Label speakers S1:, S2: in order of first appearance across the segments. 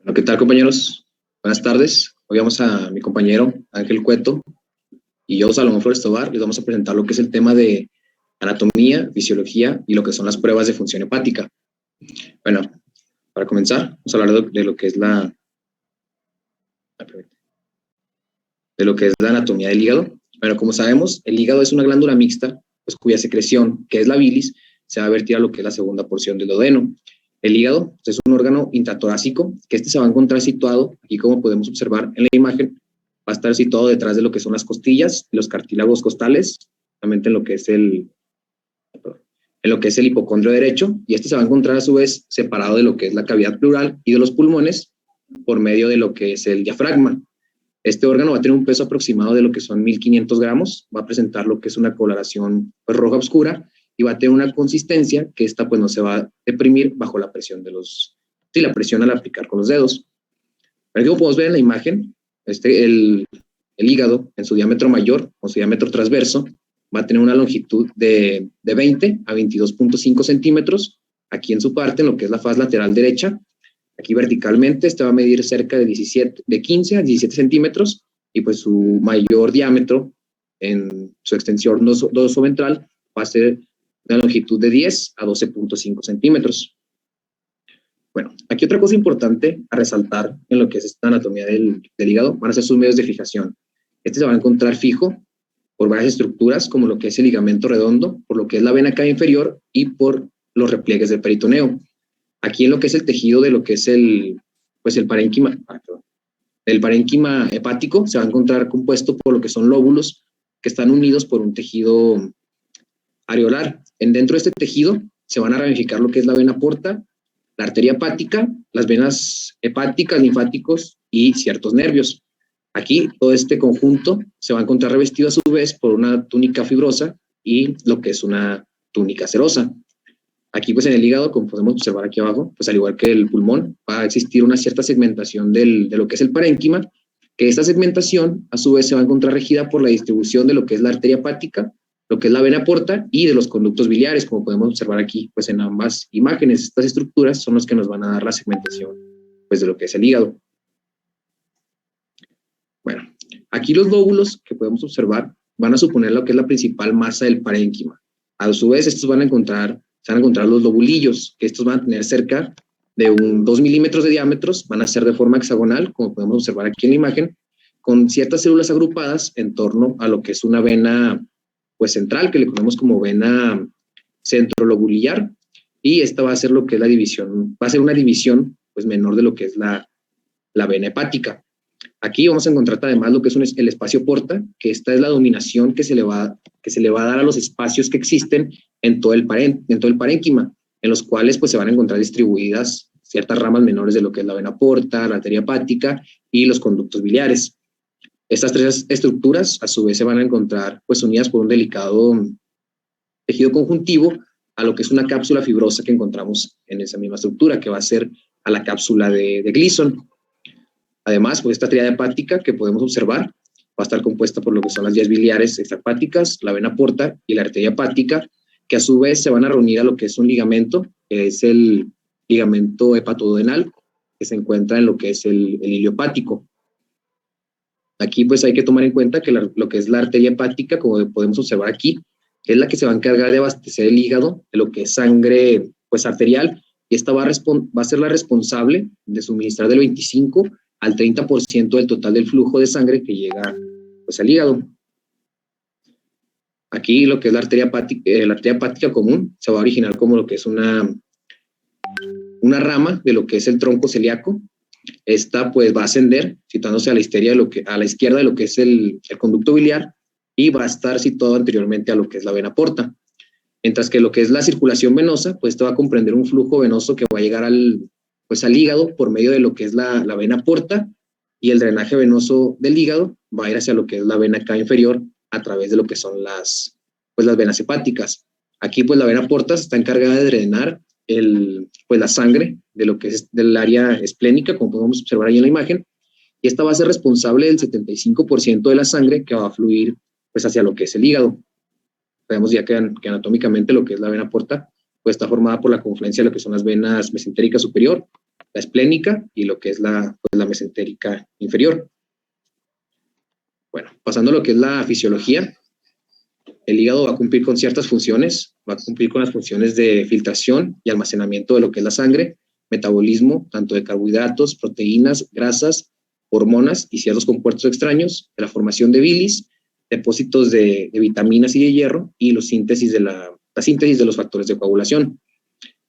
S1: Bueno, ¿qué tal, compañeros? Buenas tardes. Hoy vamos a mi compañero Ángel Cueto y yo, Salomón Flores Tobar, les vamos a presentar lo que es el tema de anatomía, fisiología y lo que son las pruebas de función hepática. Bueno, para comenzar, vamos a hablar de lo que es la anatomía del hígado. Bueno, como sabemos, el hígado es una glándula mixta, pues, cuya secreción, que es la bilis, se va a vertir a lo que es la segunda porción del duodeno. El hígado es un órgano intratorácico, que se va a encontrar situado, aquí como podemos observar en la imagen, va a estar situado detrás de lo que son las costillas, los cartílagos costales, realmente en lo que es el hipocondrio derecho, y se va a encontrar a su vez separado de lo que es la cavidad pleural y de los pulmones por medio de lo que es el diafragma. Este órgano va a tener un peso aproximado de lo que son 1500 gramos, va a presentar lo que es una coloración, pues, roja oscura, y va a tener una consistencia que pues no se va a deprimir bajo la presión la presión al aplicar con los dedos. Pero como podemos ver en la imagen, el hígado en su diámetro mayor o su diámetro transverso va a tener una longitud de 20 a 22.5 centímetros, aquí en su parte, en lo que es la faz lateral derecha. Aquí verticalmente va a medir cerca de 15 a 17 centímetros, y pues su mayor diámetro en su extensión dorsoventral va a ser una longitud de 10 a 12.5 centímetros. Bueno, aquí otra cosa importante a resaltar en lo que es esta anatomía del hígado van a ser sus medios de fijación. Se va a encontrar fijo por varias estructuras, como lo que es el ligamento redondo, por lo que es la vena cava inferior y por los repliegues del peritoneo. Aquí en lo que es el tejido de lo que es el parénquima hepático, se va a encontrar compuesto por lo que son lóbulos que están unidos por un tejido areolar. Dentro de este tejido se van a ramificar lo que es la vena porta, la arteria hepática, las venas hepáticas, linfáticos y ciertos nervios. Aquí todo este conjunto se va a encontrar revestido a su vez por una túnica fibrosa y lo que es una túnica serosa. Aquí pues en el hígado, como podemos observar aquí abajo, pues al igual que el pulmón, va a existir una cierta segmentación de lo que es el parénquima, que esta segmentación a su vez se va a encontrar regida por la distribución de lo que es la arteria hepática, lo que es la vena porta y de los conductos biliares, como podemos observar aquí pues en ambas imágenes. Estas estructuras son las que nos van a dar la segmentación pues de lo que es el hígado. Bueno, aquí los lóbulos que podemos observar van a suponer lo que es la principal masa del parénquima. A su vez, se van a encontrar los lobulillos, que estos van a tener cerca de 2 milímetros de diámetros, van a ser de forma hexagonal, como podemos observar aquí en la imagen, con ciertas células agrupadas en torno a lo que es una vena pues central, que le conocemos como vena centrolobulillar, y esta va a ser lo que es la división, va a ser una división pues menor de lo que es la vena hepática. Aquí vamos a encontrar además lo que es el espacio porta, que esta es la dominación que se le va a dar a los espacios que existen en todo el parénquima, en los cuales pues se van a encontrar distribuidas ciertas ramas menores de lo que es la vena porta, la arteria hepática y los conductos biliares. Estas tres estructuras a su vez se van a encontrar pues unidas por un delicado tejido conjuntivo a lo que es una cápsula fibrosa que encontramos en esa misma estructura, que va a ser a la cápsula de Gleason. Además, pues esta tríada hepática que podemos observar va a estar compuesta por lo que son las vías biliares extrahepáticas, la vena porta y la arteria hepática, que a su vez se van a reunir a lo que es un ligamento, que es el ligamento hepatoduodenal, que se encuentra en lo que es el hilo hepático. Aquí pues hay que tomar en cuenta que lo que es la arteria hepática, como podemos observar aquí, es la que se va a encargar de abastecer el hígado de lo que es sangre pues arterial, y esta va a ser la responsable de suministrar del 25 al 30% del total del flujo de sangre que llega pues al hígado. Aquí lo que es la arteria hepática común se va a originar como lo que es una rama de lo que es el tronco celíaco. Esta pues va a ascender situándose a la izquierda de lo que es el conducto biliar, y va a estar situado anteriormente a lo que es la vena porta. Mientras que lo que es la circulación venosa, pues esto va a comprender un flujo venoso que va a llegar al hígado por medio de lo que es la vena porta, y el drenaje venoso del hígado va a ir hacia lo que es la vena cava inferior a través de lo que son las venas hepáticas. Aquí pues la vena porta se está encargada de drenar la sangre de lo que es del área esplénica, como podemos observar ahí en la imagen, y esta va a ser responsable del 75% de la sangre que va a fluir pues hacia lo que es el hígado. Sabemos ya que anatómicamente lo que es la vena porta pues está formada por la confluencia de lo que son las venas mesentérica superior, esplénica y lo que es la mesentérica inferior. Bueno, pasando a lo que es la fisiología, el hígado va a cumplir con ciertas funciones, va a cumplir con las funciones de filtración y almacenamiento de lo que es la sangre, metabolismo, tanto de carbohidratos, proteínas, grasas, hormonas y ciertos compuestos extraños, de la formación de bilis, depósitos de vitaminas y de hierro, y la síntesis de los factores de coagulación.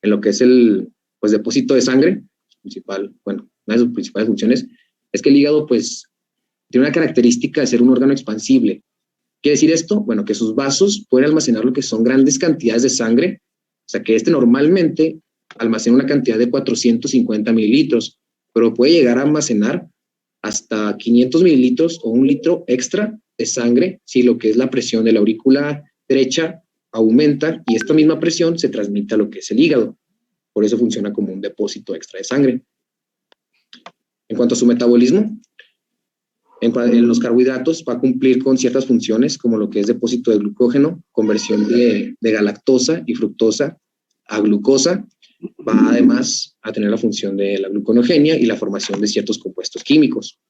S1: En lo que es el depósito de sangre, una de sus principales funciones es que el hígado tiene una característica de ser un órgano expansible. ¿Qué quiere decir esto? Bueno, que sus vasos pueden almacenar lo que son grandes cantidades de sangre, o sea que normalmente almacena una cantidad de 450 mililitros, pero puede llegar a almacenar hasta 500 mililitros o 1 litro extra de sangre si lo que es la presión de la aurícula derecha aumenta, y esta misma presión se transmite a lo que es el hígado. Por eso funciona como un depósito extra de sangre. En cuanto a su metabolismo, en los carbohidratos va a cumplir con ciertas funciones, como lo que es depósito de glucógeno, conversión de galactosa y fructosa a glucosa. Va además a tener la función de la gluconogenia y la formación de ciertos compuestos químicos.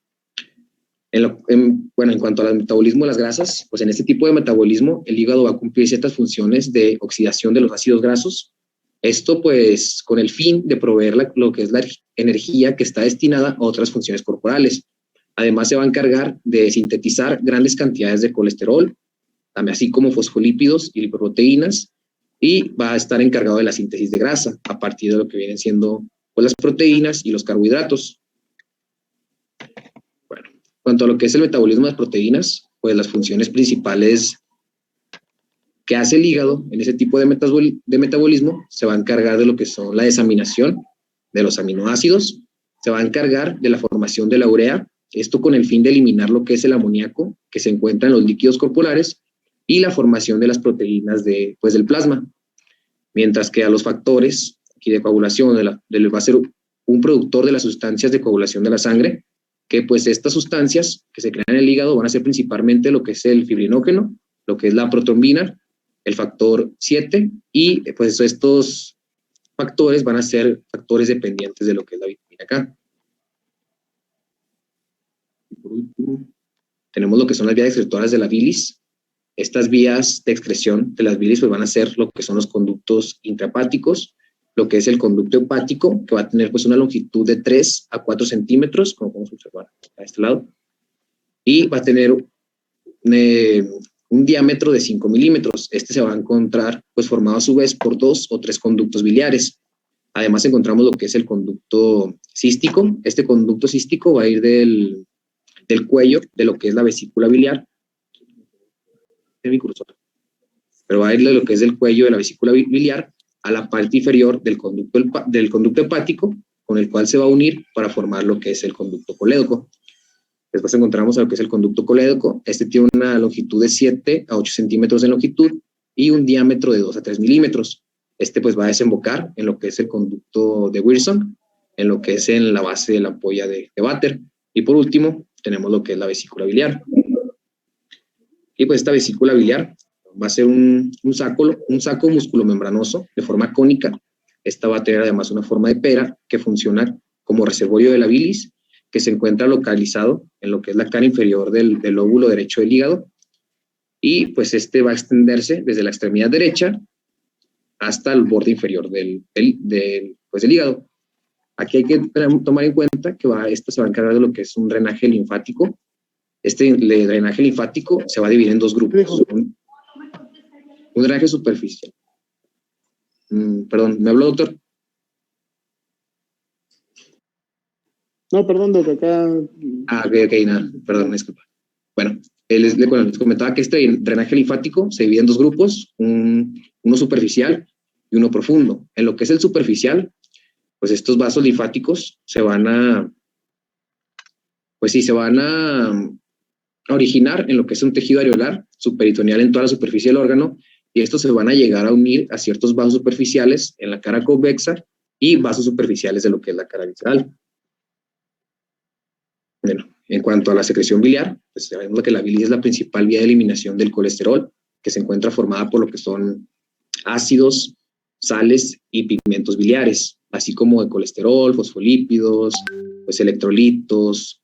S1: En cuanto al metabolismo de las grasas, pues en este tipo de metabolismo el hígado va a cumplir ciertas funciones de oxidación de los ácidos grasos. Esto pues con el fin de proveer lo que es la energía que está destinada a otras funciones corporales. Además se va a encargar de sintetizar grandes cantidades de colesterol, también así como fosfolípidos y lipoproteínas, y va a estar encargado de la síntesis de grasa a partir de lo que vienen siendo las proteínas y los carbohidratos. Bueno, en cuanto a lo que es el metabolismo de las proteínas, pues las funciones principales que hace el hígado en ese tipo de metabolismo se va a encargar de lo que son la desaminación de los aminoácidos, se va a encargar de la formación de la urea, esto con el fin de eliminar lo que es el amoníaco que se encuentra en los líquidos corporales, y la formación de las proteínas del plasma. Mientras que a los factores aquí de coagulación va a ser un productor de las sustancias de coagulación de la sangre, que pues estas sustancias que se crean en el hígado van a ser principalmente lo que es el fibrinógeno, lo que es la protrombina, el factor 7, y pues estos factores van a ser factores dependientes de lo que es la vitamina K. Y por último, tenemos lo que son las vías excretoras de la bilis. Estas vías de excreción de las bilis pues van a ser lo que son los conductos intrahepáticos, lo que es el conducto hepático, que va a tener pues una longitud de 3 a 4 centímetros, como podemos observar a este lado, y va a tener un diámetro de 5 milímetros. Este se va a encontrar pues formado a su vez por 2 o 3 conductos biliares. Además encontramos lo que es el conducto cístico. Este conducto cístico va a ir del cuello de lo que es la vesícula biliar, pero va a ir de lo que es del cuello de la vesícula biliar a la parte inferior del conducto hepático, con el cual se va a unir para formar lo que es el conducto colédoco. Después encontramos a lo que es el conducto colédoco. Este tiene una longitud de 7 a 8 centímetros de longitud y un diámetro de 2 a 3 milímetros. Este pues va a desembocar en lo que es el conducto de Wilson, en lo que es en la base de la ampolla de Vater. Y por último, tenemos lo que es la vesícula biliar. Y pues esta vesícula biliar va a ser un saco musculomembranoso de forma cónica. Esta va a tener además una forma de pera que funciona como reservorio de la bilis, que se encuentra localizado en lo que es la cara inferior del lóbulo derecho del hígado, y pues este va a extenderse desde la extremidad derecha hasta el borde inferior del hígado. Aquí hay que tomar en cuenta que esta se va a encargar de lo que es un drenaje linfático. Este drenaje linfático se va a dividir en dos grupos. Un drenaje superficial. Perdón, ¿me habló, doctor?
S2: No, perdón, doctor, acá...
S1: Ok, nada, perdón, disculpa. Bueno, les comentaba que este drenaje linfático se divide en dos grupos, uno superficial y uno profundo. En lo que es el superficial, pues estos vasos linfáticos se van a originar en lo que es un tejido areolar subperitoneal en toda la superficie del órgano, y estos se van a llegar a unir a ciertos vasos superficiales en la cara convexa y vasos superficiales de lo que es la cara visceral. Bueno, en cuanto a la secreción biliar, pues sabemos que la bilis es la principal vía de eliminación del colesterol, que se encuentra formada por lo que son ácidos, sales y pigmentos biliares. así como de colesterol, fosfolípidos, pues electrolitos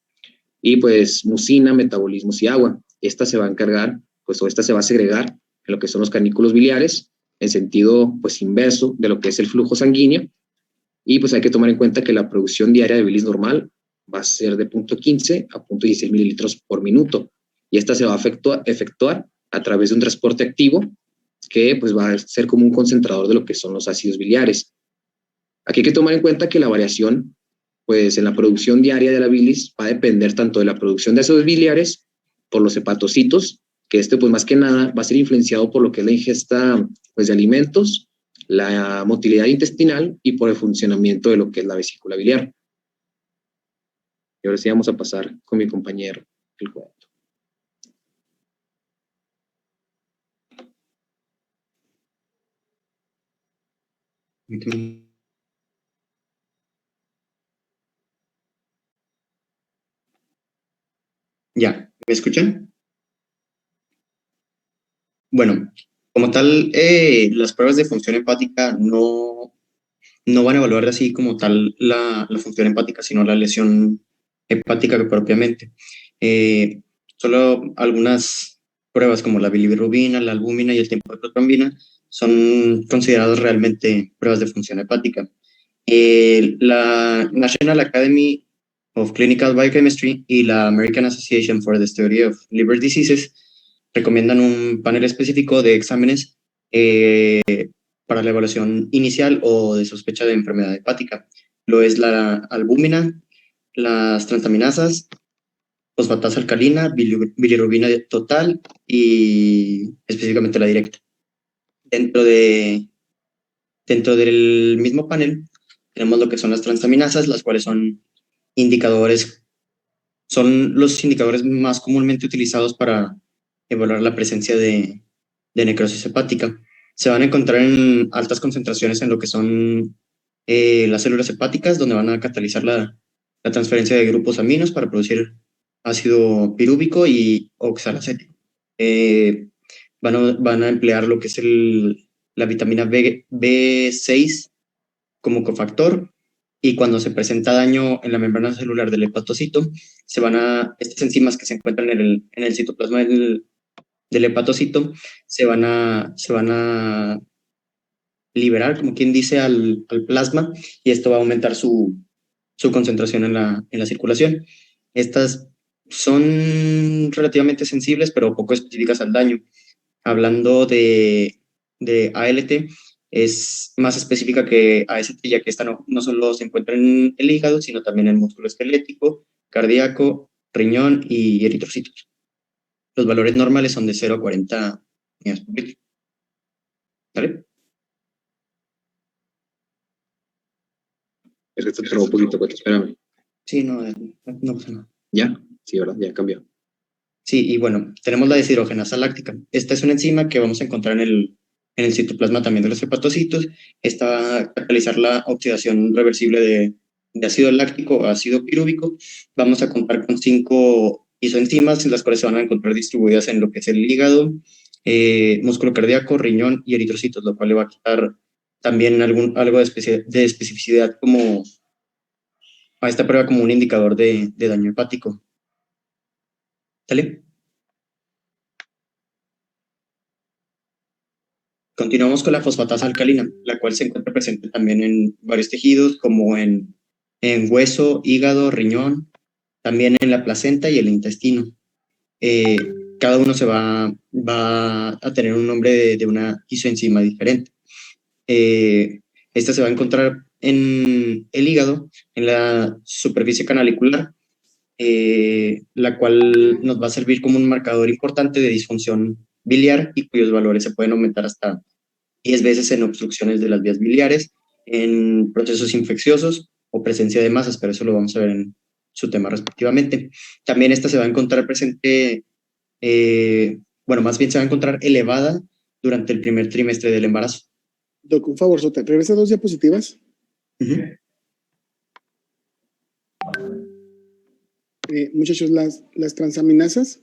S1: y pues mucina, metabolismos y agua. Esta se va a encargar, pues o esta se va a segregar en lo que son los canículos biliares en sentido pues inverso de lo que es el flujo sanguíneo, y pues hay que tomar en cuenta que la producción diaria de bilis normal va a ser de 0.15 a 0.16 mililitros por minuto, y esta se va a efectuar a través de un transporte activo que pues va a ser como un concentrador de lo que son los ácidos biliares. Aquí hay que tomar en cuenta que la variación pues en la producción diaria de la bilis va a depender tanto de la producción de ácidos biliares por los hepatocitos, que pues más que nada va a ser influenciado por lo que es la ingesta pues de alimentos, la motilidad intestinal y por el funcionamiento de lo que es la vesícula biliar. Y ahora sí vamos a pasar con mi compañero el cuento.
S3: Ya, ¿me escuchan? Bueno, como tal, las pruebas de función hepática no van a evaluar así como tal la función hepática, sino la lesión hepática propiamente. Solo algunas pruebas como la bilirrubina, la albúmina y el tiempo de protrombina son consideradas realmente pruebas de función hepática. La National Academy of Clinical Biochemistry y la American Association for the Study of Liver Diseases recomiendan un panel específico de exámenes para la evaluación inicial o de sospecha de enfermedad hepática. Lo es la albúmina, las transaminasas, fosfatasa alcalina, bilirrubina total y específicamente la directa. Dentro del mismo panel tenemos lo que son las transaminasas, las cuales son los indicadores más comúnmente utilizados para evaluar la presencia de necrosis hepática. Se van a encontrar en altas concentraciones en lo que son las células hepáticas, donde van a catalizar la transferencia de grupos aminos para producir ácido pirúvico y oxalacético. Van a emplear lo que es la vitamina B6 como cofactor, y cuando se presenta daño en la membrana celular del hepatocito, estas enzimas que se encuentran en el citoplasma del hepatocito se van a liberar, como quien dice, al plasma, y esto va a aumentar su concentración en la circulación. Estas son relativamente sensibles, pero poco específicas al daño. Hablando de ALT, es más específica que AST, ya que esta no solo se encuentra en el hígado, sino también en el músculo esquelético, cardíaco, riñón y eritrocitos. Los valores normales son de 0 a 40 unidades por litro. ¿Vale?
S1: Es que te trabó un poquito, Cueto, espérame.
S3: Sí, no pasa nada.
S1: ¿Ya? Sí, ¿verdad? Ya cambió.
S3: Sí, y bueno, tenemos la deshidrogenasa láctica. Esta es una enzima que vamos a encontrar en el citoplasma también de los hepatocitos. Esta va a catalizar la oxidación reversible de ácido láctico a ácido pirúvico. Vamos a contar con 5 isoenzimas, las cuales se van a encontrar distribuidas en lo que es el hígado, músculo cardíaco, riñón y eritrocitos, lo cual le va a quitar también algo de especificidad como a esta prueba como un indicador de daño hepático. ¿Sale? Continuamos con la fosfatasa alcalina, la cual se encuentra presente también en varios tejidos, como en hueso, hígado, riñón, también en la placenta y el intestino. Cada uno va a tener un nombre de una isoenzima diferente. Esta se va a encontrar en el hígado, en la superficie canalicular, la cual nos va a servir como un marcador importante de disfunción biliar y cuyos valores se pueden aumentar hasta 10 veces en obstrucciones de las vías biliares, en procesos infecciosos o presencia de masas, pero eso lo vamos a ver en su tema respectivamente. También esta se va a encontrar presente, más bien se va a encontrar elevada durante el primer trimestre del embarazo.
S2: Doc, un favor, Sota, regresa 2 diapositivas. Muchachos, las transaminasas,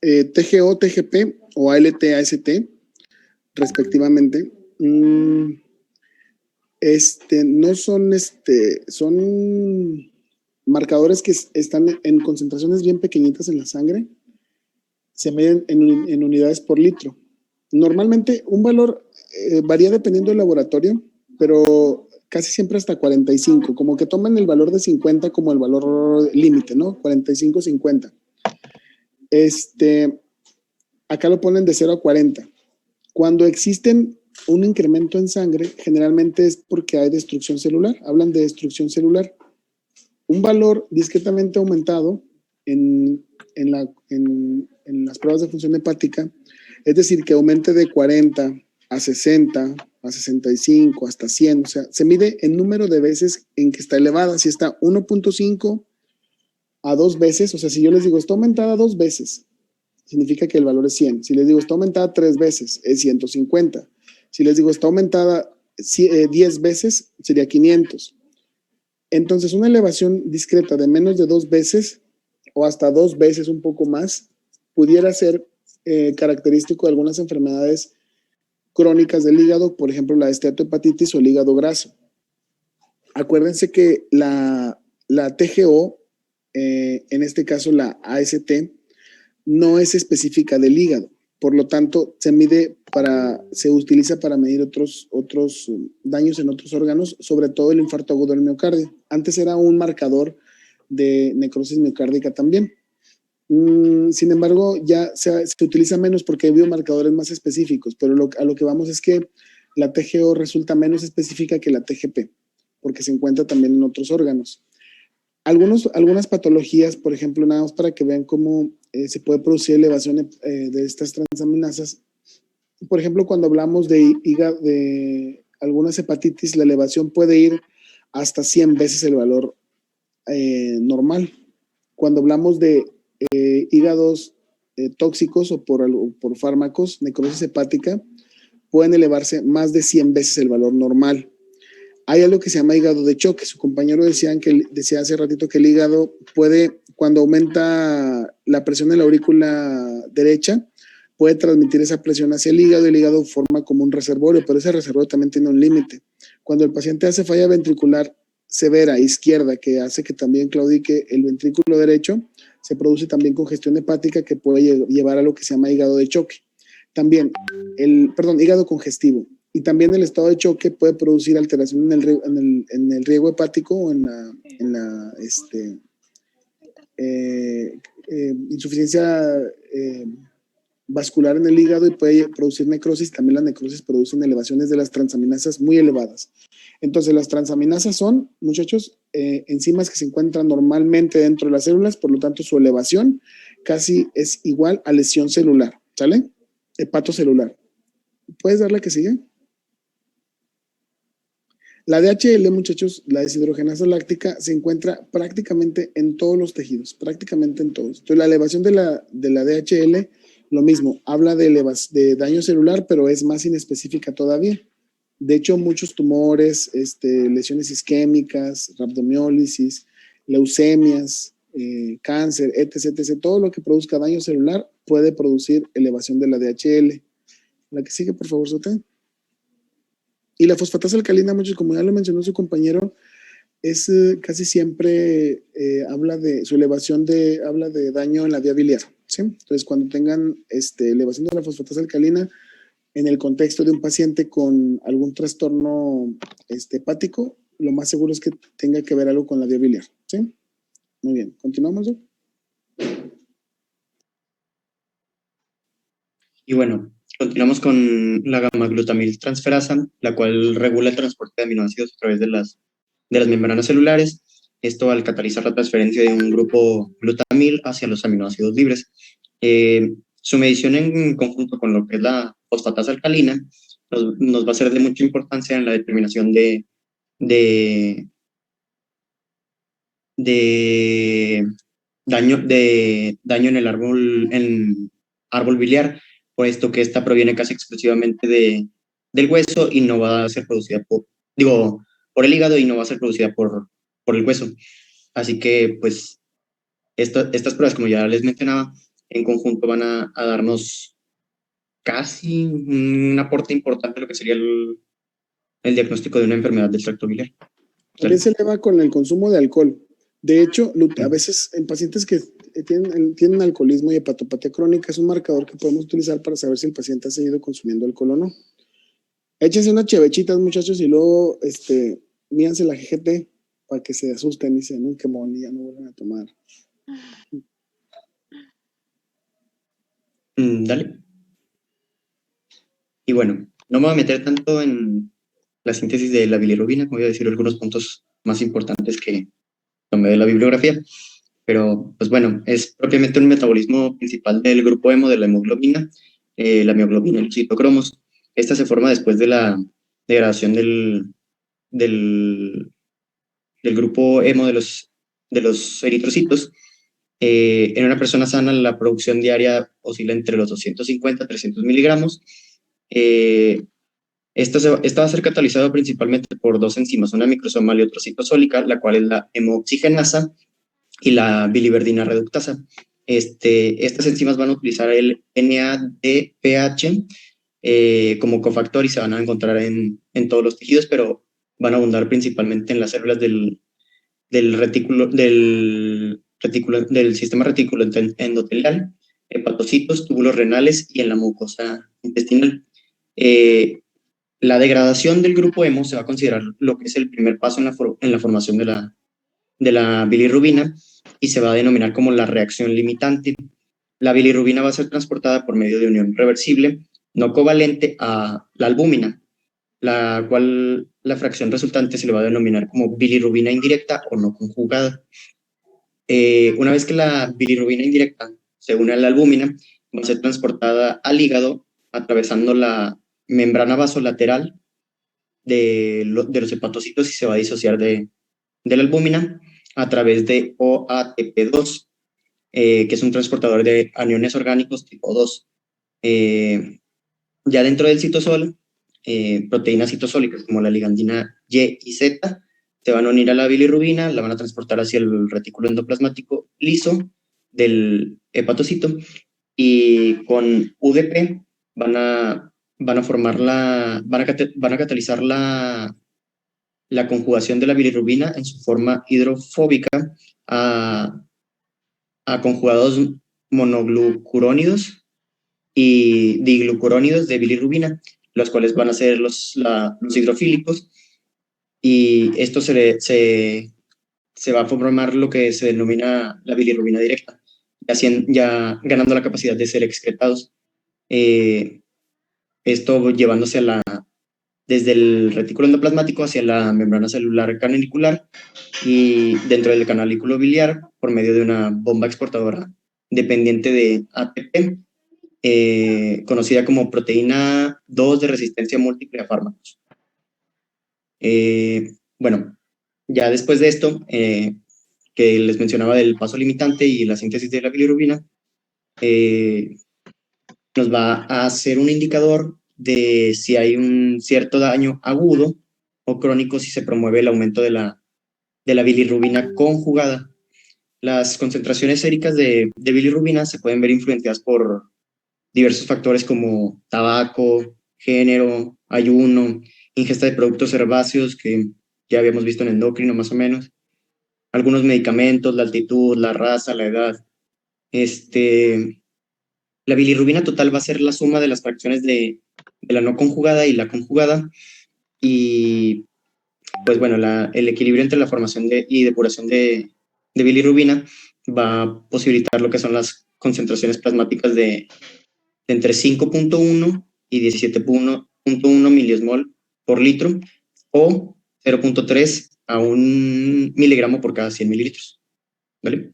S2: TGO, TGP o ALT, AST, respectivamente, No son, son marcadores que están en concentraciones bien pequeñitas en la sangre, se miden en unidades por litro. Normalmente un valor varía dependiendo del laboratorio, pero casi siempre hasta 45, como que toman el valor de 50 como el valor límite, ¿no? 45, 50. Acá lo ponen de 0 a 40. Cuando existen un incremento en sangre, generalmente es porque hay destrucción celular. Hablan de destrucción celular. Un valor discretamente aumentado en las pruebas de función hepática, es decir, que aumente de 40 a 60, a 65, hasta 100, o sea, se mide el número de veces en que está elevada. Si está 1.5 a 2 veces, o sea, si yo les digo está aumentada 2 veces, significa que el valor es 100. Si les digo está aumentada 3 veces, es 150. Si les digo está aumentada 10 veces, sería 500. Entonces, una elevación discreta de menos de 2 veces o hasta 2 veces un poco más pudiera ser característico de algunas enfermedades crónicas del hígado, por ejemplo, la esteatohepatitis o el hígado graso. Acuérdense que la TGO, en este caso la AST, no es específica del hígado. Por lo tanto, se utiliza para medir otros daños en otros órganos, sobre todo el infarto agudo del miocardio. Antes era un marcador de necrosis miocárdica también. Sin embargo, ya se utiliza menos porque hay biomarcadores más específicos, pero a lo que vamos es que la TGO resulta menos específica que la TGP, porque se encuentra también en otros órganos. Algunas patologías, por ejemplo, nada más para que vean cómo se puede producir elevación de estas transaminasas. Por ejemplo, cuando hablamos de algunas hepatitis, la elevación puede ir hasta 100 veces el valor normal. Cuando hablamos de hígados tóxicos o por fármacos, necrosis hepática, pueden elevarse más de 100 veces el valor normal. Hay algo que se llama hígado de choque. Su compañero decía hace ratito que el hígado puede, cuando aumenta la presión en la aurícula derecha, puede transmitir esa presión hacia el hígado forma como un reservorio, pero ese reservorio también tiene un límite. Cuando el paciente hace falla ventricular severa izquierda, que hace que también claudique el ventrículo derecho, se produce también congestión hepática que puede llevar a lo que se llama hígado de choque. También, hígado congestivo. Y también el estado de choque puede producir alteración en el riego hepático o en la insuficiencia vascular en el hígado y puede producir necrosis. También las necrosis producen elevaciones de las transaminasas muy elevadas. Entonces, las transaminasas son, muchachos, enzimas que se encuentran normalmente dentro de las células, por lo tanto, su elevación casi es igual a lesión celular, ¿sale? Hepatocelular. ¿Puedes dar la que sigue? La DHL, muchachos, la deshidrogenasa láctica, se encuentra prácticamente en todos los tejidos, prácticamente en todos. Entonces, la elevación de la DHL, lo mismo, habla de daño celular, pero es más inespecífica todavía. De hecho, muchos tumores, lesiones isquémicas, rhabdomiólisis, leucemias, cáncer, etc., todo lo que produzca daño celular puede producir elevación de la DHL. La que sigue, por favor, Sote. Y la fosfatasa alcalina, muchos, como ya lo mencionó su compañero, es casi siempre habla de su elevación habla de daño en la vía biliar, ¿sí? Entonces, cuando tengan elevación de la fosfatasa alcalina en el contexto de un paciente con algún trastorno hepático, lo más seguro es que tenga que ver algo con la vía biliar, ¿sí? Muy bien, continuamos, ¿no?
S3: Y bueno, continuamos con la gamma-glutamiltransferasa, la cual regula el transporte de aminoácidos a través de las membranas celulares. Esto al catalizar la transferencia de un grupo glutamil hacia los aminoácidos libres. Su medición en conjunto con lo que es la fosfatasa alcalina nos va a ser de mucha importancia en la determinación de daño en el árbol biliar, puesto que esta proviene casi exclusivamente del hueso y no va a ser producida por el hígado y no va a ser producida por el hueso. Así que, pues, estas pruebas, como ya les mencionaba, en conjunto van a darnos casi un aporte importante a lo que sería el diagnóstico de una enfermedad del tracto biliar.
S2: También se eleva con el consumo de alcohol. De hecho, a veces en pacientes que tienen alcoholismo y hepatopatía crónica es un marcador que podemos utilizar para saber si el paciente ha seguido consumiendo alcohol o no. Échense unas chevechitas, muchachos, y luego míanse la GGT para que se asusten y se den un quemón y ya no vuelvan a tomar.
S3: Dale. Y bueno, no me voy a meter tanto en la síntesis de la bilirrubina, voy a decir algunos puntos más importantes que tomé de la bibliografía, pero pues bueno, es propiamente un metabolismo principal del grupo hemo de la hemoglobina, la mioglobina y los citocromos. Esta se forma después de la degradación del grupo hemo de los eritrocitos. En una persona sana la producción diaria oscila entre los 250 a 300 miligramos. Esta va a ser catalizado principalmente por dos enzimas, una microsomal y otra citosólica, la cual es la hemooxigenasa y la biliverdina reductasa. Estas enzimas van a utilizar el NADPH como cofactor y se van a encontrar en todos los tejidos, pero van a abundar principalmente en las células del sistema retículo endotelial, hepatocitos, túbulos renales y en la mucosa intestinal. La degradación del grupo hemo se va a considerar lo que es el primer paso en la formación de la bilirrubina y se va a denominar como la reacción limitante. La bilirrubina va a ser transportada por medio de unión reversible no covalente a la albúmina, la cual la fracción resultante se le va a denominar como bilirrubina indirecta o no conjugada. Una vez que la bilirrubina indirecta se une a la albúmina, va a ser transportada al hígado atravesando la membrana vasolateral de los hepatocitos y se va a disociar de la albúmina a través de OATP2, que es un transportador de aniones orgánicos tipo 2. Ya dentro del citosol, proteínas citosólicas como la ligandina Y y Z se van a unir a la bilirrubina, la van a transportar hacia el retículo endoplasmático liso del hepatocito y con UDP van a catalizar la conjugación de la bilirrubina en su forma hidrofóbica a conjugados monoglucurónidos y diglucurónidos de bilirrubina, los cuales van a ser los hidrofílicos, y esto se va a formar lo que se denomina la bilirrubina directa, ya ganando la capacidad de ser excretados. Esto llevándose desde el retículo endoplasmático hacia la membrana celular canalicular y dentro del canalículo biliar por medio de una bomba exportadora dependiente de ATP, conocida como proteína 2 de resistencia múltiple a fármacos. Bueno, ya después de esto, que les mencionaba del paso limitante y la síntesis de la bilirrubina, nos va a hacer un indicador de si hay un cierto daño agudo o crónico si se promueve el aumento de la bilirrubina conjugada. Las concentraciones séricas de bilirrubina se pueden ver influenciadas por diversos factores como tabaco, género, ayuno, ingesta de productos herbáceos que ya habíamos visto en endocrino más o menos, algunos medicamentos, la altitud, la raza, la edad. La bilirrubina total va a ser la suma de las fracciones de la no conjugada y la conjugada, y pues bueno, el equilibrio entre la formación y depuración de bilirrubina va a posibilitar lo que son las concentraciones plasmáticas de entre 5.1 y 17.1 miliosmol por litro o 0.3 a 1 miligramo por cada 100 mililitros. ¿Vale?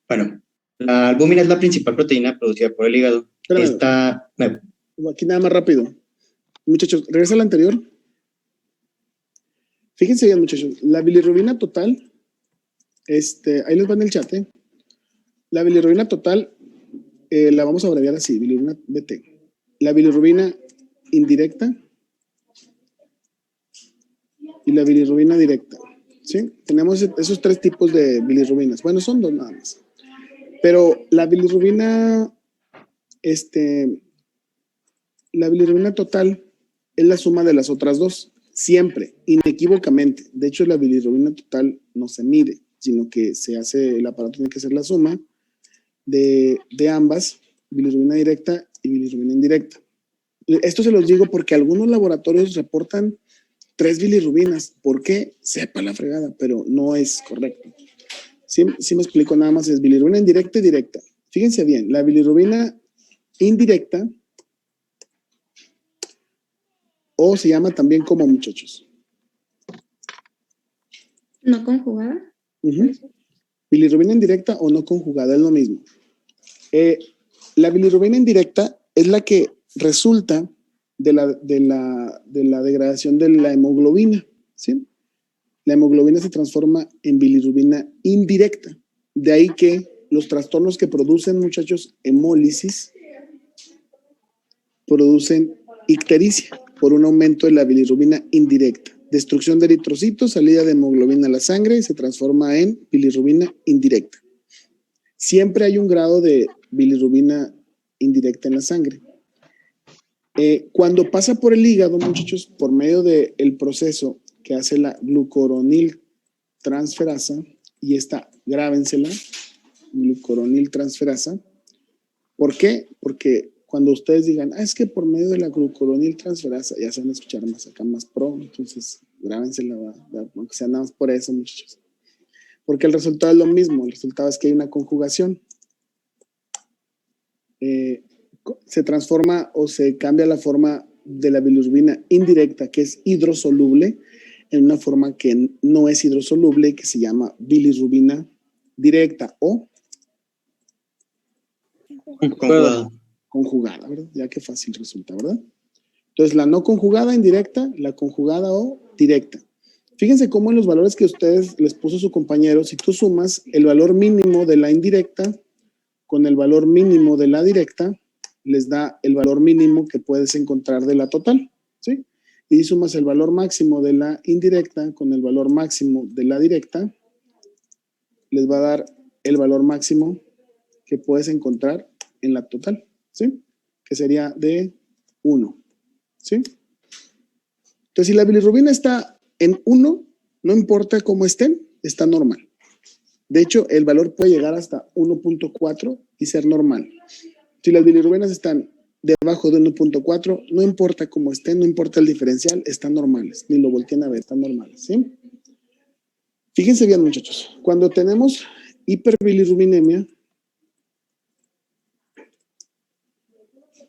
S3: Bueno, la albúmina es la principal proteína producida por el hígado.
S2: Aquí nada más rápido. Muchachos, regresa al anterior. Fíjense bien, muchachos. La bilirrubina total, ahí les va en el chat, La bilirrubina total, la vamos a abreviar así, bilirrubina BT. La bilirrubina indirecta y la bilirrubina directa, ¿sí? Tenemos esos tres tipos de bilirrubinas. Bueno, son dos nada más. Pero la bilirrubina total es la suma de las otras dos, siempre, inequívocamente. De hecho, la bilirrubina total no se mide, sino que se hace, el aparato tiene que hacer la suma de ambas, bilirrubina directa y bilirrubina indirecta. Esto se los digo porque algunos laboratorios reportan 3 bilirrubinas. ¿Por qué? Sepa la fregada, pero no es correcto. Sí me explico, nada más es bilirrubina indirecta y directa. Fíjense bien, la bilirrubina indirecta, o se llama también como, muchachos.
S4: ¿No conjugada?
S2: Bilirrubina indirecta o no conjugada, es lo mismo. La bilirrubina indirecta es la que resulta de la degradación de la hemoglobina, ¿sí? La hemoglobina se transforma en bilirrubina indirecta. De ahí que los trastornos que producen, muchachos, hemólisis, producen ictericia por un aumento de la bilirrubina indirecta. Destrucción de eritrocitos, salida de hemoglobina a la sangre y se transforma en bilirrubina indirecta. Siempre hay un grado de bilirrubina indirecta en la sangre. Cuando pasa por el hígado, muchachos, por medio del proceso que hace la glucuroniltransferasa, y esta, grábensela, glucuroniltransferasa. ¿Por qué? Porque cuando ustedes digan, es que por medio de la glucuroniltransferasa, ya se van a escuchar más acá, más pro, entonces grábensela, aunque sea nada más por eso, muchachos. Porque el resultado es lo mismo, el resultado es que hay una conjugación. Se transforma o se cambia la forma de la bilirrubina indirecta, que es hidrosoluble, en una forma que no es hidrosoluble, que se llama bilirrubina directa o conjugada, ¿verdad? Ya qué fácil resulta, ¿verdad? Entonces, la no conjugada indirecta, la conjugada o directa. Fíjense cómo en los valores que ustedes les puso su compañero, si tú sumas el valor mínimo de la indirecta con el valor mínimo de la directa, les da el valor mínimo que puedes encontrar de la total, ¿sí? Y sumas el valor máximo de la indirecta con el valor máximo de la directa, les va a dar el valor máximo que puedes encontrar en la total, ¿sí? Que sería de 1, ¿sí? Entonces, si la bilirrubina está en 1, no importa cómo estén, está normal. De hecho, el valor puede llegar hasta 1.4 y ser normal. Si las bilirrubinas están debajo de 1.4, no importa cómo estén, no importa el diferencial, están normales. Ni lo volteen a ver, están normales, ¿sí? Fíjense bien, muchachos. Cuando tenemos hiperbilirrubinemia,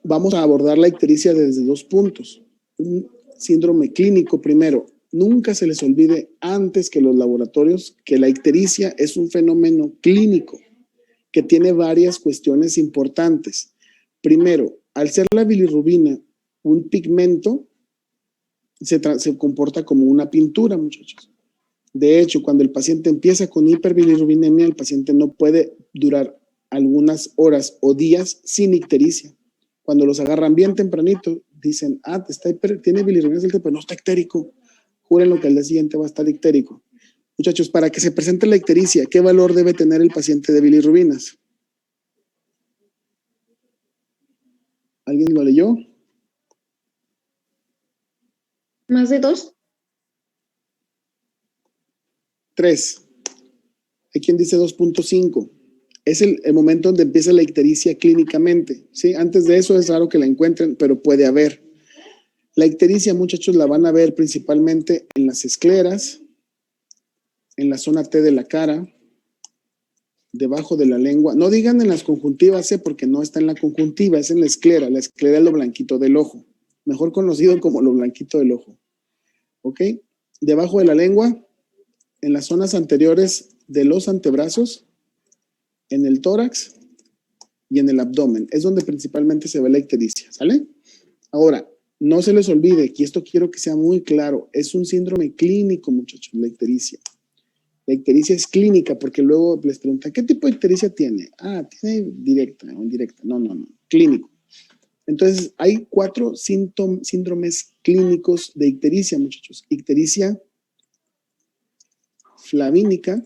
S2: vamos a abordar la ictericia desde 2 puntos. Un síndrome clínico primero. Nunca se les olvide antes que los laboratorios que la ictericia es un fenómeno clínico que tiene varias cuestiones importantes. Primero, al ser la bilirrubina un pigmento, se comporta como una pintura, muchachos. De hecho, cuando el paciente empieza con hiperbilirrubinemia, el paciente no puede durar algunas horas o días sin ictericia. Cuando los agarran bien tempranito, dicen, tiene bilirrubina alta, pero no está ictérico. Júrenlo que al día siguiente va a estar ictérico. Muchachos, para que se presente la ictericia, ¿qué valor debe tener el paciente de bilirrubinas? ¿Alguien lo leyó?
S4: ¿Más de 2?
S2: 3. Hay quien dice 2.5. Es el momento donde empieza la ictericia clínicamente, ¿sí? Antes de eso es raro que la encuentren, pero puede haber. La ictericia, muchachos, la van a ver principalmente en las escleras, en la zona T de la cara, debajo de la lengua. No digan en las conjuntivas, porque no está en la conjuntiva, es en la esclera. La esclera es lo blanquito del ojo, mejor conocido como lo blanquito del ojo. ¿Ok? Debajo de la lengua, en las zonas anteriores de los antebrazos, en el tórax y en el abdomen. Es donde principalmente se ve la ictericia, ¿sale? Ahora, no se les olvide, que esto quiero que sea muy claro, es un síndrome clínico, muchachos, la ictericia. La ictericia es clínica, porque luego les preguntan, ¿qué tipo de ictericia tiene? Tiene directa o indirecta. No, clínico. Entonces, hay 4 síndromes clínicos de ictericia, muchachos. Ictericia flavínica,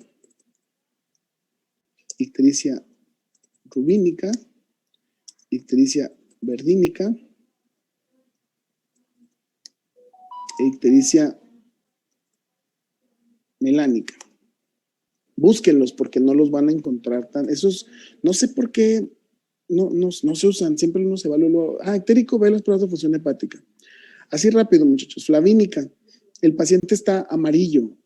S2: ictericia rubínica, ictericia verdínica e ictericia melánica. Búsquenlos porque no los van a encontrar tan, esos, no sé por qué no se usan, siempre uno se va luego, ictérico, ve las pruebas de función hepática. Así rápido, muchachos, flavínica, el paciente está amarillo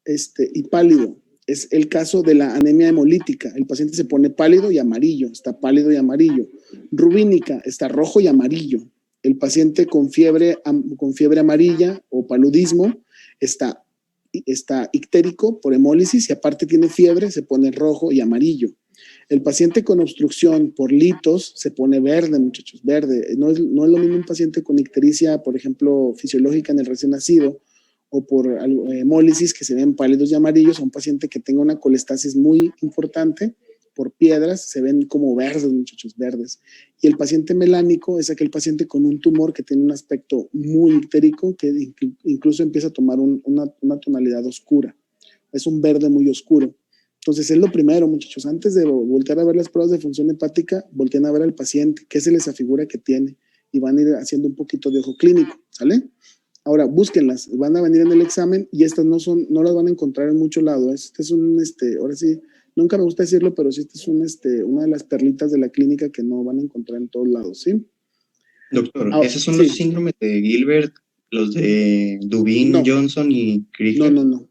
S2: y pálido. Es el caso de la anemia hemolítica. El paciente se pone pálido y amarillo, está pálido y amarillo. Rubínica, está rojo y amarillo. El paciente con fiebre amarilla o paludismo está ictérico por hemólisis y aparte tiene fiebre, se pone rojo y amarillo. El paciente con obstrucción por litos se pone verde, muchachos, verde. No es lo mismo un paciente con ictericia, por ejemplo, fisiológica en el recién nacido, o por hemólisis que se ven pálidos y amarillos, a un paciente que tenga una colestasis muy importante por piedras, se ven como verdes, muchachos, verdes. Y el paciente melánico es aquel paciente con un tumor que tiene un aspecto muy ictérico, que incluso empieza a tomar una tonalidad oscura. Es un verde muy oscuro. Entonces es lo primero, muchachos, antes de voltear a ver las pruebas de función hepática, volteen a ver al paciente, qué se les afigura que tiene, y van a ir haciendo un poquito de ojo clínico, ¿sale? Ahora, búsquenlas, van a venir en el examen y estas no las van a encontrar en mucho lado. Este es ahora sí, nunca me gusta decirlo, pero sí, este es una de las perlitas de la clínica que no van a encontrar en todos lados, ¿sí?
S3: Doctor, ¿esos son
S2: sí.
S3: los síndromes de Gilbert, los de Dubin,
S2: No.
S3: Johnson y Krieger?
S2: No.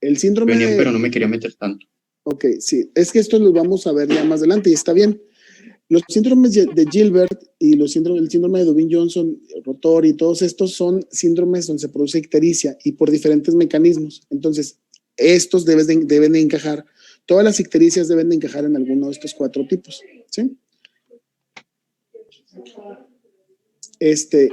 S2: El síndrome de...
S3: Pero no me quería meter tanto.
S2: Ok, sí, es que estos los vamos a ver ya más adelante y está bien. Los síndromes de Gilbert y el síndrome de Dubin-Johnson, rotor y todos estos son síndromes donde se produce ictericia y por diferentes mecanismos. Entonces, estos deben de encajar, todas las ictericias deben de encajar en alguno de estos 4 tipos, ¿sí?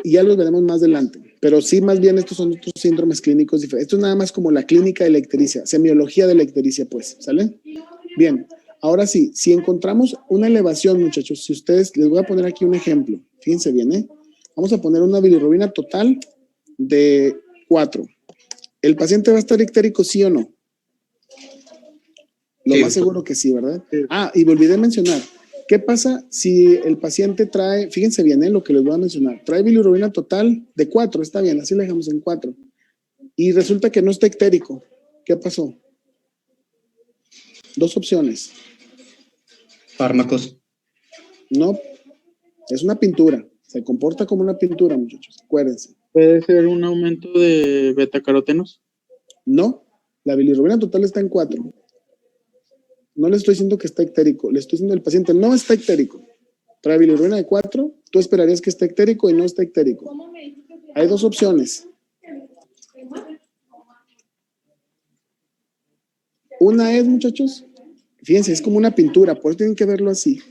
S2: Y ya los veremos más adelante, pero sí, más bien estos son otros síndromes clínicos diferentes. Esto es nada más como la clínica de la ictericia, semiología de la ictericia, pues, ¿sale? Bien. Ahora sí, si encontramos una elevación, muchachos, si ustedes, les voy a poner aquí un ejemplo, fíjense bien, ¿eh? Vamos a poner una bilirrubina total de 4. ¿El paciente va a estar ictérico, sí o no? Lo
S3: Sí,
S2: más seguro que sí, ¿verdad? Y me olvidé mencionar, ¿qué pasa si el paciente trae, fíjense bien, lo que les voy a mencionar, trae bilirrubina total de 4, está bien, así le dejamos en 4, y resulta que no está ictérico? ¿Qué pasó? 2 opciones.
S3: Fármacos.
S2: No, es una pintura. Se comporta como una pintura, muchachos. Acuérdense.
S5: ¿Puede ser un aumento de betacarotenos?
S2: No, la bilirrubina total está en 4. No le estoy diciendo que está ictérico. Le estoy diciendo al paciente no está ictérico. Trae bilirrubina de 4. Tú esperarías que esté ictérico y no está ictérico. Hay 2 opciones. Una es, muchachos, fíjense, es como una pintura. Por eso tienen que verlo así.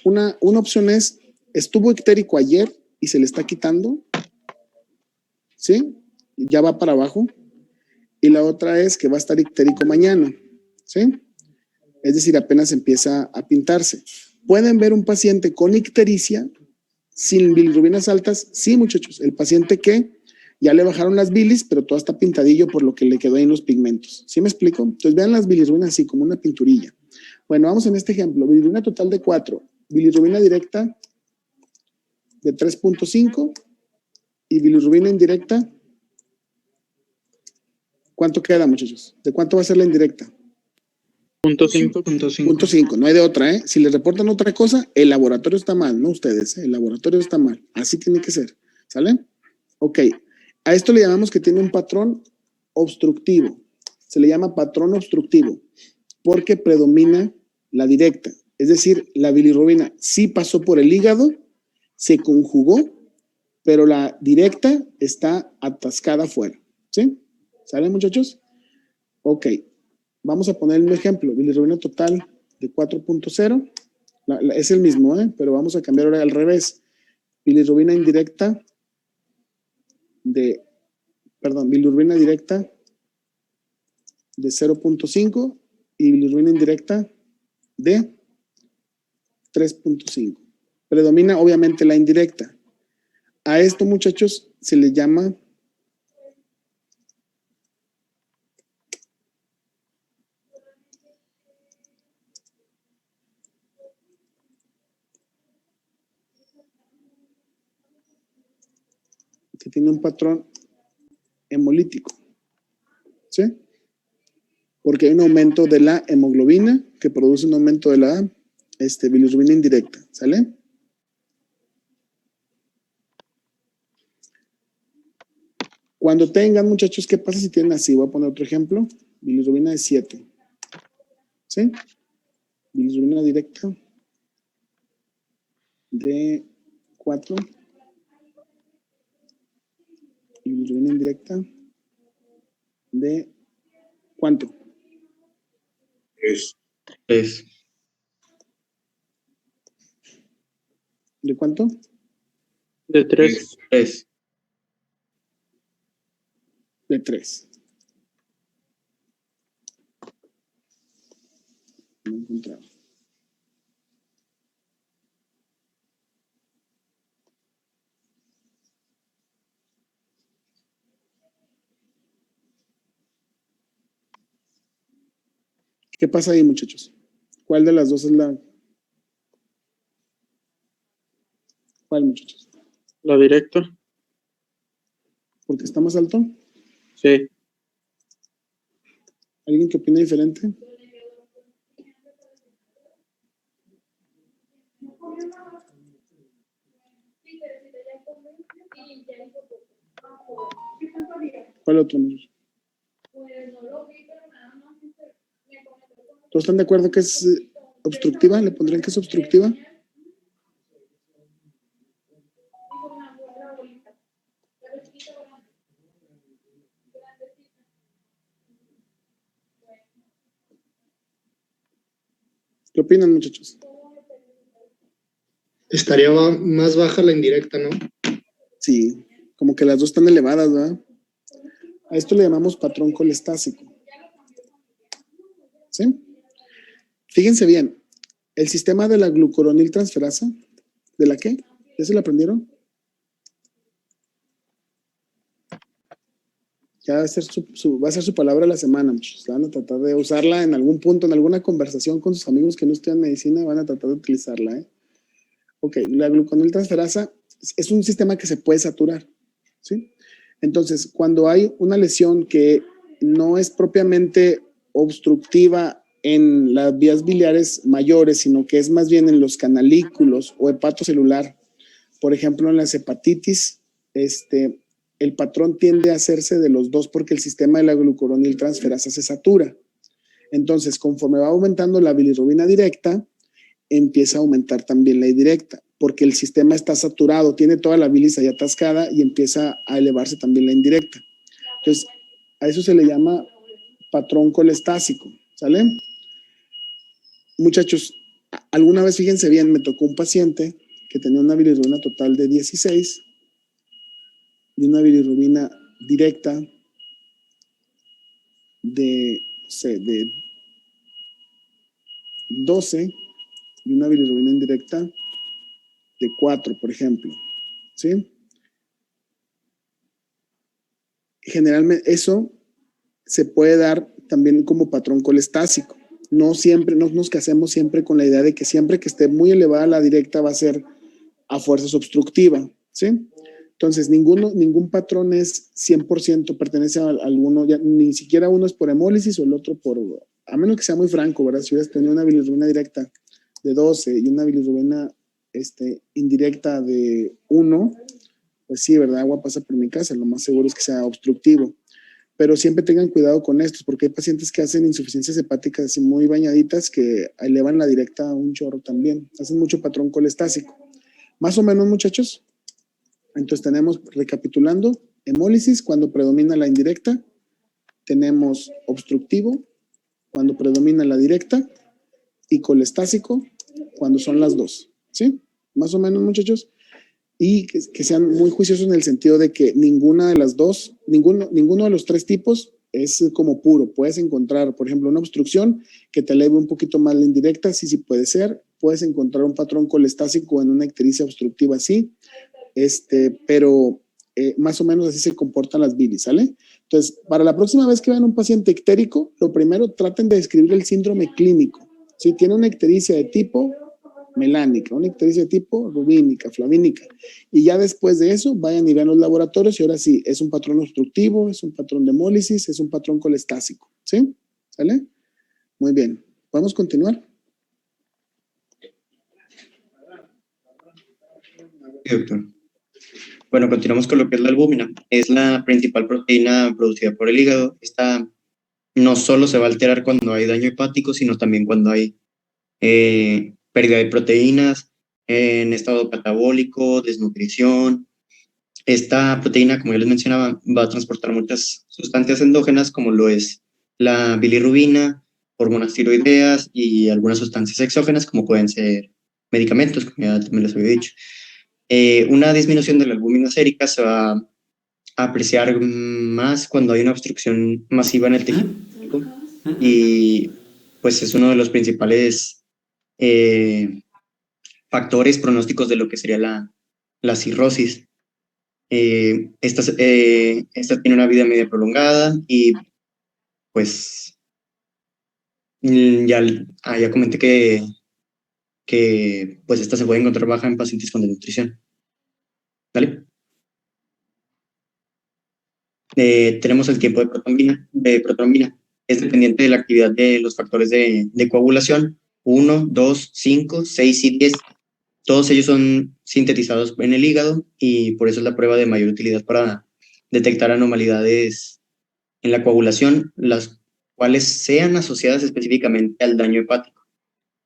S2: Una opción es, estuvo ictérico ayer y se le está quitando, ¿sí? Ya va para abajo. Y la otra es que va a estar ictérico mañana, ¿sí? Es decir, apenas empieza a pintarse. ¿Pueden ver un paciente con ictericia sin bilirrubinas altas? Sí, muchachos. El paciente que ya le bajaron las bilis, pero todo está pintadillo por lo que le quedó ahí en los pigmentos. ¿Sí me explico? Entonces vean las bilirrubinas así, como una pinturilla. Bueno, vamos en este ejemplo. Bilirrubina total de 4. Bilirrubina directa de 3.5 y bilirrubina indirecta. ¿Cuánto queda, muchachos? ¿De cuánto va a ser la indirecta?
S5: 0.5.
S2: 0.5, no hay de otra, ¿eh? Si les reportan otra cosa, el laboratorio está mal, no ustedes, ¿eh? El laboratorio está mal. Así tiene que ser, ¿sale? Ok, a esto le llamamos que tiene un patrón obstructivo. Se le llama patrón obstructivo porque predomina la directa. Es decir, la bilirrubina sí pasó por el hígado, se conjugó, pero la directa está atascada afuera, ¿sí? ¿Sale, muchachos? Ok, vamos a poner un ejemplo. Bilirrubina total de 4.0. Es el mismo, pero vamos a cambiar ahora al revés. Bilirrubina indirecta bilirrubina directa de 0.5 y bilirrubina indirecta de 3.5. Predomina obviamente la indirecta. A esto, muchachos, se le llama que tiene un patrón hemolítico, ¿sí? Porque hay un aumento de la hemoglobina que produce un aumento de la bilirrubina indirecta, ¿sale? Cuando tengan, muchachos, ¿qué pasa si tienen así? Voy a poner otro ejemplo. Bilirrubina de 7. ¿Sí? Bilirrubina directa de 4. Y bilirrubina indirecta de ¿cuánto?
S3: Es
S2: ¿De cuánto?
S5: De 3.
S2: De 3. No he encontrado. ¿Qué pasa ahí, muchachos? ¿Cuál de las dos es la? ¿Cuál, muchachos?
S5: La directa.
S2: ¿Porque está más alto?
S5: Sí.
S2: ¿Alguien que opine diferente? ¿Cuál otro? ¿Todos están de acuerdo que es obstructiva? ¿Le pondrían que es obstructiva? ¿Qué opinan, muchachos?
S6: Estaría más baja la indirecta, ¿no?
S2: Sí, como que las dos están elevadas, ¿verdad? A esto le llamamos patrón colestásico. ¿Sí? Fíjense bien, el sistema de la glucuroniltransferasa, ¿de la qué? ¿Ya se la aprendieron? Ya va a ser su palabra de la semana, muchachos. Van a tratar de usarla en algún punto, en alguna conversación con sus amigos que no estudian medicina, van a tratar de utilizarla, ¿eh? Ok, la glucoroniltransferasa es un sistema que se puede saturar, ¿sí? Entonces, cuando hay una lesión que no es propiamente obstructiva en las vías biliares mayores, sino que es más bien en los canalículos o hepatocelular, por ejemplo, en las hepatitis, el patrón tiende a hacerse de los dos porque el sistema de la glucuroniltransferasa se satura. Entonces, conforme va aumentando la bilirrubina directa, empieza a aumentar también la indirecta, porque el sistema está saturado, tiene toda la bilis ahí atascada y empieza a elevarse también la indirecta. Entonces, a eso se le llama patrón colestásico, ¿sale? Muchachos, alguna vez, fíjense bien, me tocó un paciente que tenía una bilirrubina total de 16 y una bilirrubina directa de 12 y una bilirrubina indirecta de 4, por ejemplo, ¿sí? Generalmente eso se puede dar también como patrón colestásico. No siempre, no nos casemos siempre con la idea de que siempre que esté muy elevada la directa va a ser a fuerzas obstructiva, ¿sí? Entonces, ningún patrón es 100% pertenece a alguno, ya, ni siquiera uno es por hemólisis o el otro por, a menos que sea muy franco, ¿verdad? Si hubieras tenido una bilirrubina directa de 12 y una bilirrubina indirecta de 1, pues sí, ¿verdad? Agua pasa por mi casa, lo más seguro es que sea obstructivo. Pero siempre tengan cuidado con estos, porque hay pacientes que hacen insuficiencias hepáticas así muy bañaditas que elevan la directa a un chorro también. Hacen mucho patrón colestásico. Más o menos, muchachos. Entonces tenemos, recapitulando, hemólisis cuando predomina la indirecta. Tenemos obstructivo cuando predomina la directa. Y colestásico cuando son las dos. ¿Sí? Más o menos, muchachos. Y que sean muy juiciosos en el sentido de que ninguna de las dos, ninguno de los tres tipos es como puro. Puedes encontrar, por ejemplo, una obstrucción que te eleve un poquito más la indirecta, sí puede ser. Puedes encontrar un patrón colestásico en una ictericia obstructiva, sí. Pero más o menos así se comportan las bilis, ¿sale? Entonces, para la próxima vez que vean un paciente ictérico, lo primero traten de describir el síndrome clínico. Si tiene una ictericia de tipo melánica, una ictericia de tipo rubínica, flavínica. Y ya después de eso, vayan y vean los laboratorios y ahora sí, es un patrón obstructivo, es un patrón de hemólisis, es un patrón colestásico. ¿Sí? ¿Sale? Muy bien. ¿Podemos continuar?
S3: Sí, doctor. Bueno, continuamos con lo que es la albúmina. Es la principal proteína producida por el hígado. Esta no solo se va a alterar cuando hay daño hepático, sino también cuando hay pérdida de proteínas, en estado catabólico, desnutrición. Esta proteína, como ya les mencionaba, va a transportar muchas sustancias endógenas, como lo es la bilirrubina, hormonas tiroideas y algunas sustancias exógenas, como pueden ser medicamentos, como ya también les había dicho. Una disminución de la albúmina sérica se va a apreciar más cuando hay una obstrucción masiva en el tejido y pues es uno de los principales factores pronósticos de lo que sería la cirrosis. Esta tiene una vida media prolongada y pues ya comenté que pues esta se puede encontrar baja en pacientes con desnutrición. ¿Vale? Tenemos el tiempo de protrombina. Es dependiente de la actividad de los factores de coagulación, 1, 2, 5, 6 y 10. Todos ellos son sintetizados en el hígado y por eso es la prueba de mayor utilidad para detectar anomalías en la coagulación, las cuales sean asociadas específicamente al daño hepático.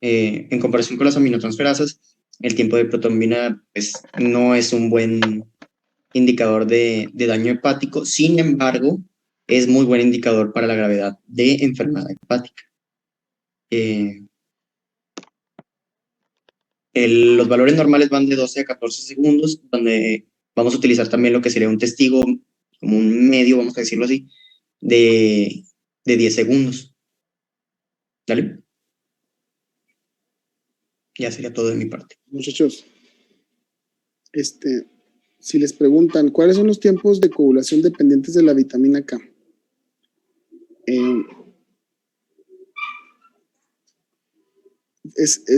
S3: En comparación con las aminotransferasas, el tiempo de protrombina pues, no es un buen indicador de daño hepático, sin embargo, es muy buen indicador para la gravedad de enfermedad hepática. Los valores normales van de 12 a 14 segundos, donde vamos a utilizar también lo que sería un testigo, como un medio, vamos a decirlo así, de 10 segundos. ¿Dale? Ya sería todo de mi parte.
S2: Muchachos, si les preguntan, ¿cuáles son los tiempos de coagulación dependientes de la vitamina K?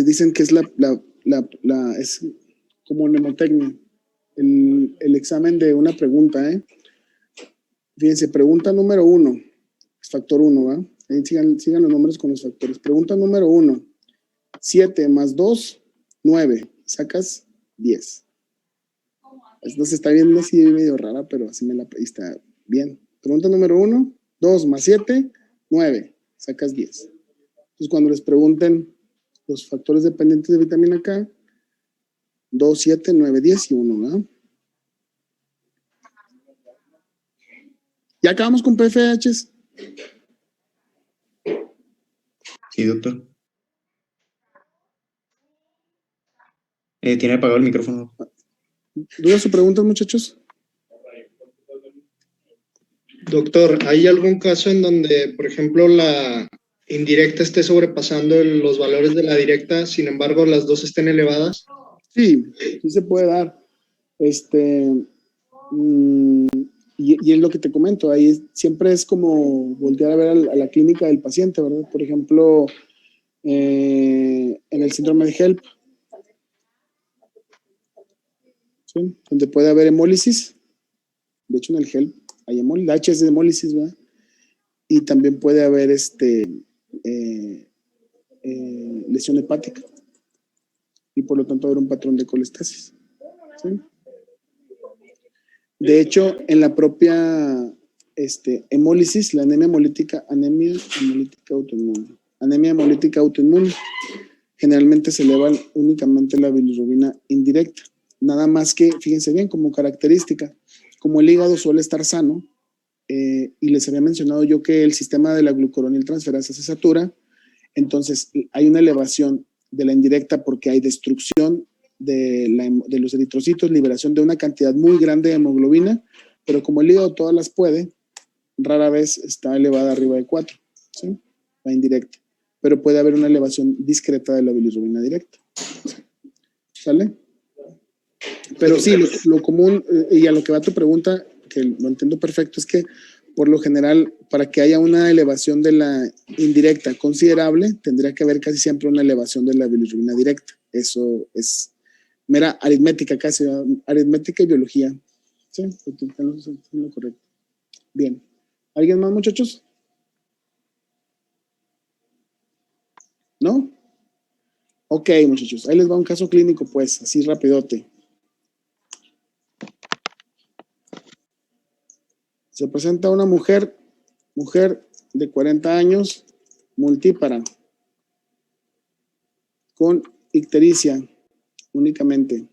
S2: Dicen que es es como mnemotecnia, el examen de una pregunta, ¿eh? Fíjense, pregunta número 1, es factor 1, ¿va? Ahí sigan los números con los factores. Pregunta número 1, 7 más 2, 9, sacas 10. No se está viendo así medio rara, pero así está bien. Pregunta número 1, 2 más 7, 9, sacas 10. Entonces, cuando les pregunten los factores dependientes de vitamina K, 2, 7, 9, 10 y 1, ¿verdad? ¿Ya acabamos con PFHs?
S3: Sí, doctor. Tiene apagado el micrófono.
S2: ¿Dudas o preguntas, muchachos?
S6: Doctor, ¿hay algún caso en donde, por ejemplo, la indirecta esté sobrepasando los valores de la directa, sin embargo, las dos estén elevadas?
S2: Sí, sí se puede dar. Y es lo que te comento, ahí siempre es como voltear a ver a la clínica del paciente, ¿verdad? Por ejemplo, en el síndrome de HELP, ¿sí? Donde puede haber hemólisis. De hecho, en el HELP hay hemólisis, la H es de hemólisis, ¿verdad? Y también puede haber lesión hepática. Y por lo tanto haber un patrón de colestasis. ¿Sí? De hecho, en la propia hemólisis, la anemia hemolítica autoinmune, generalmente se eleva únicamente la bilirrubina indirecta. Nada más que, fíjense bien, como característica, como el hígado suele estar sano, y les había mencionado yo que el sistema de la glucuronil transferasa se satura, entonces hay una elevación de la indirecta porque hay destrucción de los eritrocitos, liberación de una cantidad muy grande de hemoglobina, pero como el hígado todas las puede, rara vez está elevada arriba de 4, ¿sí? La indirecta, pero puede haber una elevación discreta de la bilirrubina directa. ¿Sale? Pero sí, lo común, y a lo que va tu pregunta, que lo entiendo perfecto, es que por lo general, para que haya una elevación de la indirecta considerable, tendría que haber casi siempre una elevación de la bilirrubina directa. eso es mera aritmética casi, ¿verdad? Aritmética y biología. Sí, es lo correcto. Bien. ¿Alguien más, muchachos? ¿No? Ok, muchachos, ahí les va un caso clínico, pues, así rapidote. Se presenta una mujer de 40 años, multípara, con ictericia únicamente,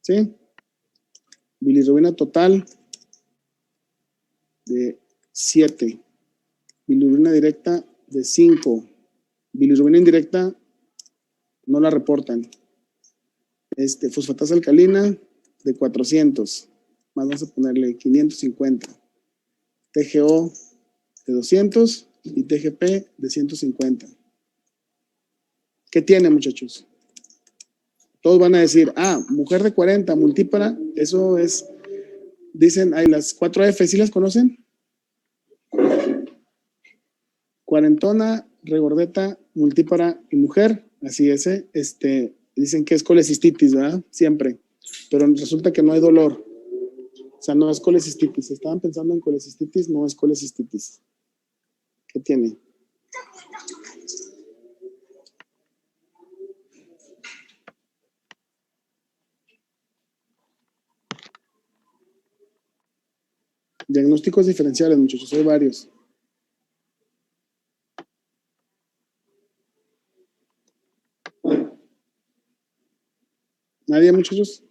S2: ¿sí? Bilirrubina total de 7, bilirrubina directa de 5, bilirrubina indirecta no la reportan. Fosfatasa alcalina de 400, más vamos a ponerle 550, TGO de 200 y TGP de 150. ¿Qué tiene, muchachos? Todos van a decir, mujer de 40, multípara, eso es, dicen, hay las 4F, ¿sí las conocen? Cuarentona, regordeta, multípara y mujer, así es, dicen que es colecistitis, ¿verdad? Siempre, pero resulta que no hay dolor, o sea, no es colecistitis, estaban pensando en colecistitis, no es colecistitis. ¿Qué tiene? Diagnósticos diferenciales, muchachos, hay varios. ¿Nadie, muchachos?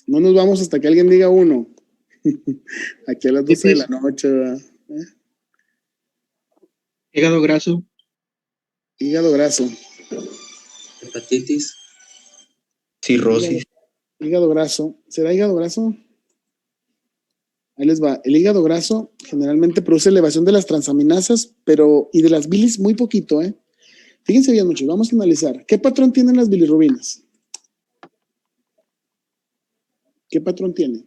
S2: No nos vamos hasta que alguien diga uno. Aquí a las 12 de la noche, ¿verdad?
S5: Hígado graso.
S2: Hígado graso.
S3: Hepatitis. Cirrosis.
S2: Hígado graso. ¿Será hígado graso? Ahí les va. El hígado graso generalmente produce elevación de las transaminasas, y de las bilis muy poquito, ¿eh? Fíjense bien, muchachos, vamos a analizar. ¿Qué patrón tienen las bilirrubinas? ¿Qué patrón tiene?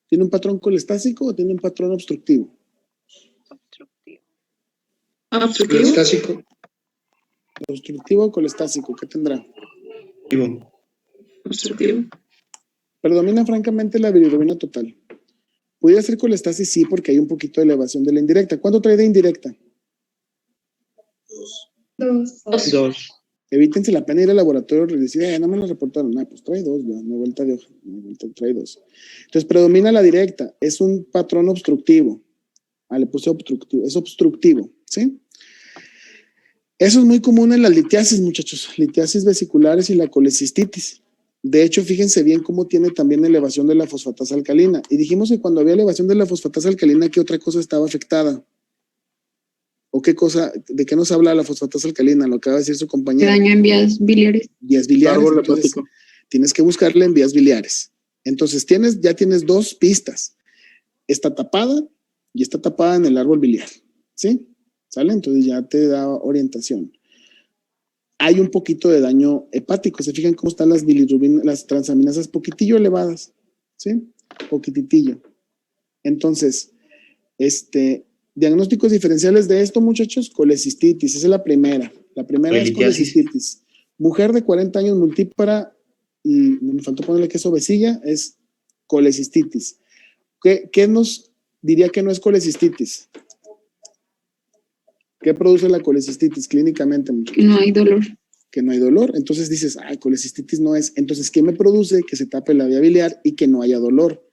S2: ¿Tiene un patrón colestásico o tiene un patrón obstructivo?
S6: Colestásico.
S2: Obstructivo o colestásico, ¿qué tendrá?
S4: Obstructivo.
S2: Predomina francamente la bilirrubina total. ¿Pudiera ser colestasis? Sí, porque hay un poquito de elevación de la indirecta. ¿Cuánto trae de indirecta?
S4: 2.
S2: Evítense la pena ir al laboratorio y decir, no me lo reportaron. Pues trae 2, ya, una vuelta de hoja, trae 2. Entonces, predomina la directa. Es un patrón obstructivo. Le puse obstructivo. Es obstructivo, ¿sí? Eso es muy común en las litiasis, muchachos. Litiasis vesiculares y la colecistitis. De hecho, fíjense bien cómo tiene también elevación de la fosfatasa alcalina. Y dijimos que cuando había elevación de la fosfatasa alcalina, ¿qué otra cosa estaba afectada? ¿O qué cosa, de qué nos habla la fosfatasa alcalina? Lo acaba de decir su compañero.
S4: Daño en vías biliares.
S2: Vías biliares.
S5: Árbol
S2: Entonces,
S5: hepático.
S2: tienes que buscarle en vías biliares. Entonces, ya tienes 2 pistas. Está tapada y está tapada en el árbol biliar. ¿Sí? ¿Sale? Entonces ya te da orientación. Hay un poquito de daño hepático. ¿Se fijan cómo están las bilirrubinas, las transaminasas poquitillo elevadas? ¿Sí? Poquititillo. Entonces, diagnósticos diferenciales de esto, muchachos, colecistitis, esa es la primera. La primera es colecistitis. Mujer de 40 años multípara, y me faltó ponerle que es ovesilla, es colecistitis. ¿Qué nos diría que no es colecistitis? ¿Qué produce la colecistitis clínicamente, muchachos?
S4: Que no hay dolor.
S2: Que no hay dolor. Entonces dices, colecistitis no es. Entonces, ¿qué me produce? Que se tape la vía biliar y que no haya dolor.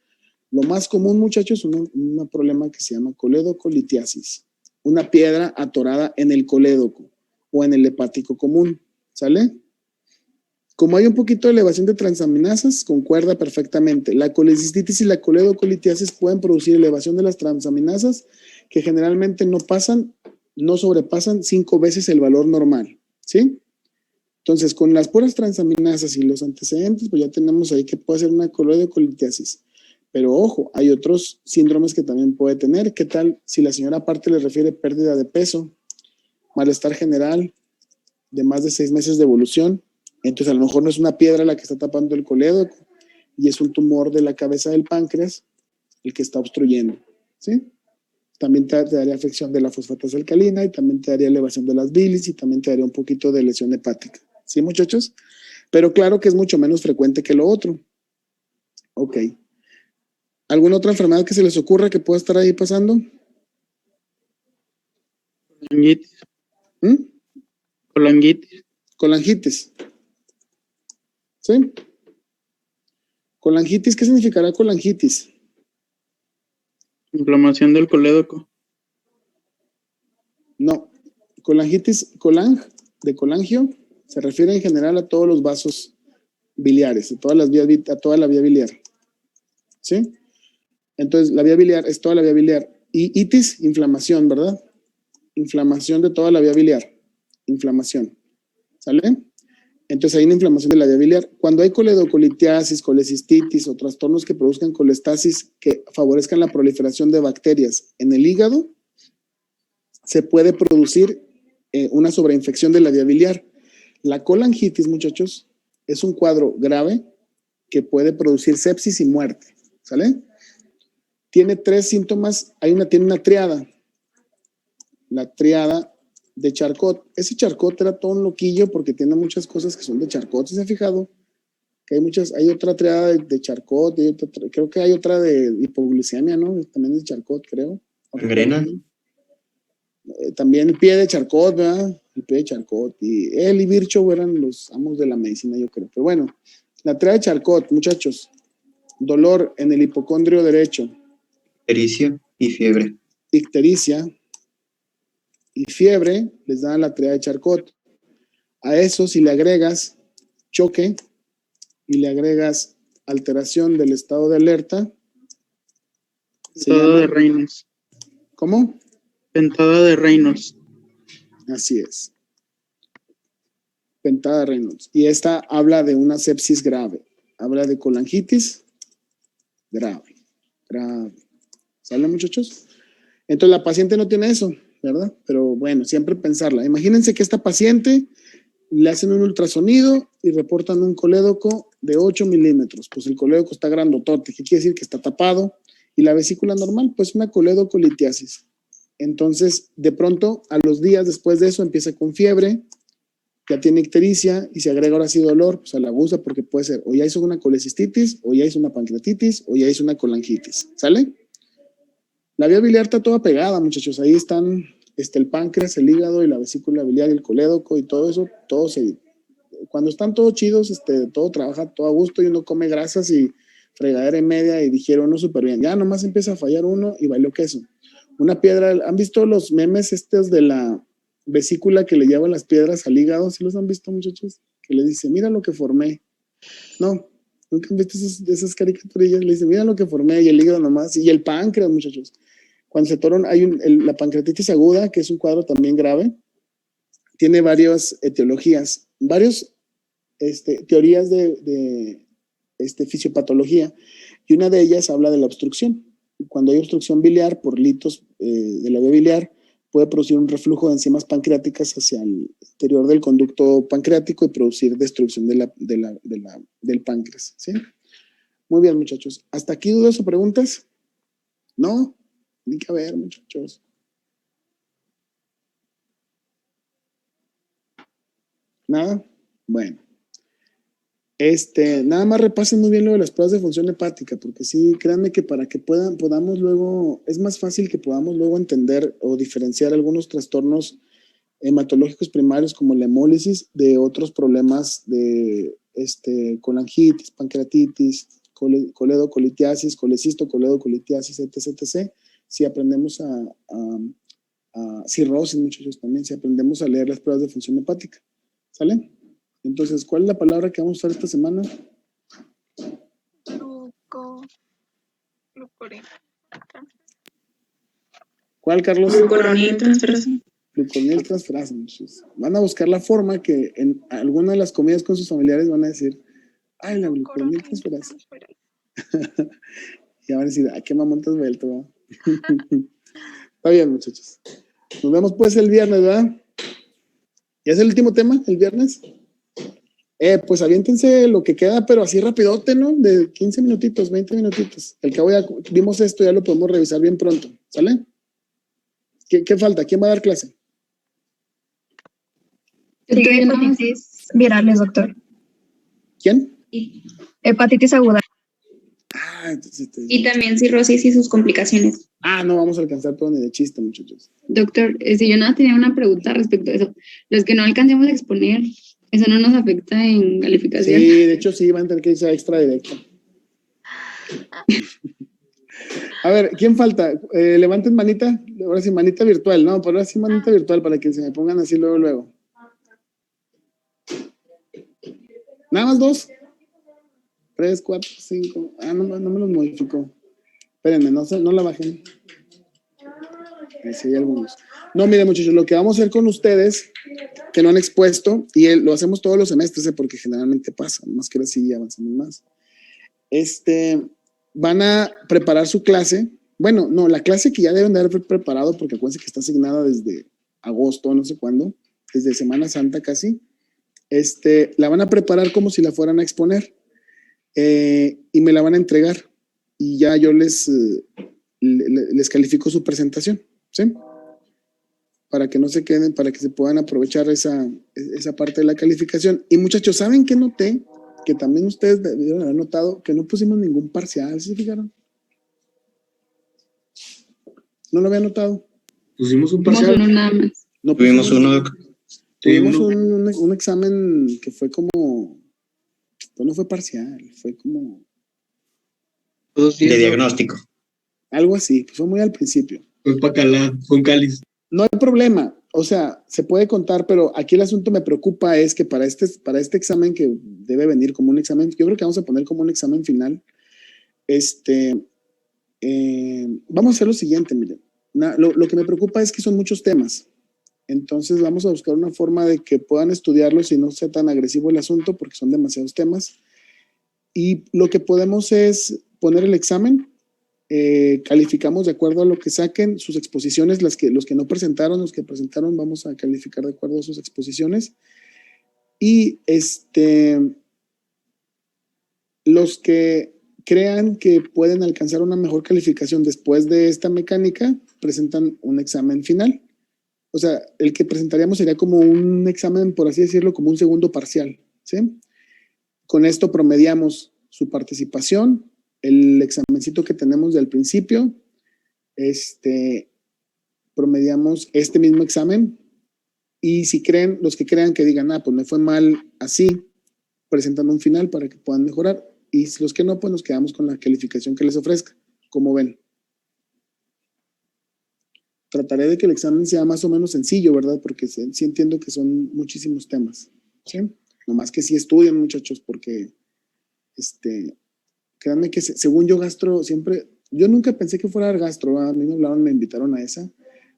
S2: Lo más común, muchachos, es un problema que se llama coledocolitiasis. Una piedra atorada en el colédoco o en el hepático común. ¿Sale? Como hay un poquito de elevación de transaminasas, concuerda perfectamente. La colecistitis y la coledocolitiasis pueden producir elevación de las transaminasas que generalmente no sobrepasan 5 veces el valor normal. ¿Sí? Entonces, con las puras transaminasas y los antecedentes, pues ya tenemos ahí que puede ser una coledocolitiasis. Pero ojo, hay otros síndromes que también puede tener. ¿Qué tal si la señora aparte le refiere pérdida de peso, malestar general, de más de 6 meses de evolución? Entonces a lo mejor no es una piedra la que está tapando el colédoco y es un tumor de la cabeza del páncreas el que está obstruyendo, ¿sí? también te daría afección de la fosfatasa alcalina y también te daría elevación de las bilis y también te daría un poquito de lesión hepática. ¿Sí, muchachos? Pero claro que es mucho menos frecuente que lo otro. Ok. ¿Alguna otra enfermedad que se les ocurra que pueda estar ahí pasando?
S5: Colangitis.
S2: ¿Mm?
S5: Colangitis.
S2: Colangitis. ¿Sí? Colangitis, ¿qué significará colangitis?
S5: Inflamación del colédoco.
S2: No. Colangitis, de colangio, se refiere en general a todos los vasos biliares, a toda la vía biliar. ¿Sí? Entonces, la vía biliar es toda la vía biliar. Y itis, inflamación, ¿verdad? Inflamación de toda la vía biliar. Inflamación. ¿Sale? Entonces hay una inflamación de la vía biliar. Cuando hay coledocolitiasis, colecistitis o trastornos que produzcan colestasis que favorezcan la proliferación de bacterias en el hígado, se puede producir una sobreinfección de la vía biliar. La colangitis, muchachos, es un cuadro grave que puede producir sepsis y muerte. ¿Sale? Tiene 3 síntomas. Tiene una triada. La triada de Charcot. Ese Charcot era todo un loquillo porque tiene muchas cosas que son de Charcot. ¿Se ha fijado? Que hay otra triada de Charcot, creo que hay otra de hipoglucemia, ¿no? También de Charcot, creo.
S3: Gangrena.
S2: También el pie de Charcot, ¿verdad? El pie de Charcot. Y él y Virchow eran los amos de la medicina, yo creo. Pero bueno, la triada de Charcot, muchachos. Dolor en el hipocondrio derecho.
S3: Ictericia y fiebre.
S2: Ictericia y fiebre les dan la triada de Charcot. A eso, si le agregas choque y le agregas alteración del estado de alerta,
S5: Pentada de Reynolds.
S2: ¿cómo?
S5: Pentada de Reynolds.
S2: Así es. Pentada de Reynolds. Y esta habla de una sepsis grave. Habla de colangitis grave. ¿Sale, muchachos? Entonces la paciente no tiene eso, ¿verdad? Pero bueno, siempre pensarla. Imagínense que esta paciente le hacen un ultrasonido y reportan un colédoco de 8 milímetros. Pues el colédoco está grandotote, ¿qué quiere decir? Que está tapado. Y la vesícula normal, pues una coledocolitiasis. Entonces, de pronto, a los días después de eso, empieza con fiebre, ya tiene ictericia y se agrega ahora sí dolor, pues a la abusa porque puede ser o ya hizo una colecistitis, o ya hizo una pancreatitis, o ya hizo una colangitis. ¿Sale? La vía biliar está toda pegada, muchachos. Ahí están el páncreas, el hígado y la vesícula biliar y el colédoco y todo eso. Cuando están todos chidos, todo trabaja todo a gusto y uno come grasas y fregadera y media y digiere uno súper bien. Ya nomás empieza a fallar uno y bailó queso. Una piedra, ¿han visto los memes estos de la vesícula que le llevan las piedras al hígado? ¿Sí los han visto, muchachos? Que le dice, mira lo que formé. No, nunca han visto esas caricaturillas. Le dice, mira lo que formé y el hígado nomás. Y el páncreas, muchachos. Cuando se atoran, hay la pancreatitis aguda, que es un cuadro también grave. Tiene varias etiologías, varias teorías de fisiopatología. Y una de ellas habla de la obstrucción. Cuando hay obstrucción biliar por litos de la vía biliar, puede producir un reflujo de enzimas pancreáticas hacia el interior del conducto pancreático y producir destrucción del páncreas. ¿Sí? Muy bien, muchachos. ¿Hasta aquí dudas o preguntas? ¿No? Tiene que haber, muchachos. ¿Nada? Bueno. Nada más repasen muy bien lo de las pruebas de función hepática, porque sí, créanme que para que podamos luego, es más fácil que podamos luego entender o diferenciar algunos trastornos hematológicos primarios como la hemólisis de otros problemas de colangitis, pancreatitis, coledocolitiasis, colecisto, coledocolitiasis, etc. Si aprendemos a cirrosis, muchachos, también, si aprendemos a leer las pruebas de función hepática. ¿Sale? Entonces, ¿cuál es la palabra que vamos a usar esta semana?
S4: Glucorina.
S2: ¿Cuál, Carlos?
S4: Glucoronil transferasa.
S2: Gluconil transferasa. Van a buscar la forma que en alguna de las comidas con sus familiares van a decir, ay, la gluconil transferasa. Y van a decir, ay, qué mamón te has vuelto, ¿verdad? Está bien, muchachos. Nos vemos pues el viernes, ¿verdad? ¿Ya es el último tema, el viernes? Pues aviéntense lo que queda, pero así rapidote, ¿no? De 15 minutitos, 20 minutitos. El cabo ya vimos esto, ya lo podemos revisar bien pronto, ¿sale? ¿Qué falta? ¿Quién va a dar clase?
S4: Doctor, hepatitis virales, doctor.
S2: ¿Quién?
S4: Hepatitis aguda.
S2: Ah, entonces
S4: Y también cirrosis y sus complicaciones.
S2: no vamos a alcanzar todo ni de chiste, muchachos.
S7: Doctor, si yo nada tenía una pregunta respecto a eso. Los que no alcancemos a exponer, ¿eso no nos afecta en calificación?
S2: Sí, de hecho sí, van a tener que irse a extra directo. A ver, ¿quién falta? Levanten manita, ahora sí, manita virtual, no, pero ahora sí manita virtual para que se me pongan así luego. Nada más 2. 3, 4, 5. No me los modificó. Espérenme, no la bajen. Ahí sí hay algunos. No, miren, muchachos, lo que vamos a hacer con ustedes, que no han expuesto, y lo hacemos todos los semestres, porque generalmente pasa, más que ahora sí avanzamos más. Van a preparar su clase. Bueno, no, la clase que ya deben de haber preparado, porque acuérdense que está asignada desde agosto, no sé cuándo, desde Semana Santa casi. La van a preparar como si la fueran a exponer, y me la van a entregar, y ya yo les califico su presentación, ¿sí? Para que no se queden, para que se puedan aprovechar esa parte de la calificación. Y muchachos, ¿saben qué noté? Que también ustedes debieron haber notado que no pusimos ningún parcial, ¿sí se fijaron? ¿No lo había notado?
S1: Pusimos un
S7: Tuvimos
S1: parcial.
S7: uno nada más.
S2: No
S3: Tuvimos
S2: pusimos-
S3: uno, Doc.
S2: Tuvimos
S1: Sí,
S2: un examen que fue como, pues no fue parcial, fue como
S1: Todos
S3: de
S1: 10, ¿no?
S3: diagnóstico.
S2: algo así, pues fue muy al principio.
S1: Fue Pacalá, con cáliz.
S2: No hay problema, o sea, se puede contar, pero aquí el asunto me preocupa es que para este examen que debe venir como un examen, yo creo que vamos a poner como un examen final, vamos a hacer lo siguiente, miren, lo que me preocupa es que son muchos temas, entonces vamos a buscar una forma de que puedan estudiarlos y no sea tan agresivo el asunto porque son demasiados temas, y lo que podemos es poner el examen. Calificamos de acuerdo a lo que saquen sus exposiciones, los que no presentaron, los que presentaron vamos a calificar de acuerdo a sus exposiciones, y los que crean que pueden alcanzar una mejor calificación después de esta mecánica presentan un examen final. O sea, el que presentaríamos sería como un examen, por así decirlo, como un segundo parcial, ¿sí? Con esto promediamos su participación, el examencito que tenemos del principio, promediamos este mismo examen, y si creen, los que crean que digan, pues me fue mal así, presentan un final para que puedan mejorar, y los que no, pues nos quedamos con la calificación que les ofrezca, como ven. Trataré de que el examen sea más o menos sencillo, ¿verdad? Porque sí entiendo que son muchísimos temas, ¿sí? Nomás que sí estudien, muchachos, porque créanme que según yo gastro siempre, yo nunca pensé que fuera gastro, a mí me hablaron, me invitaron a esa,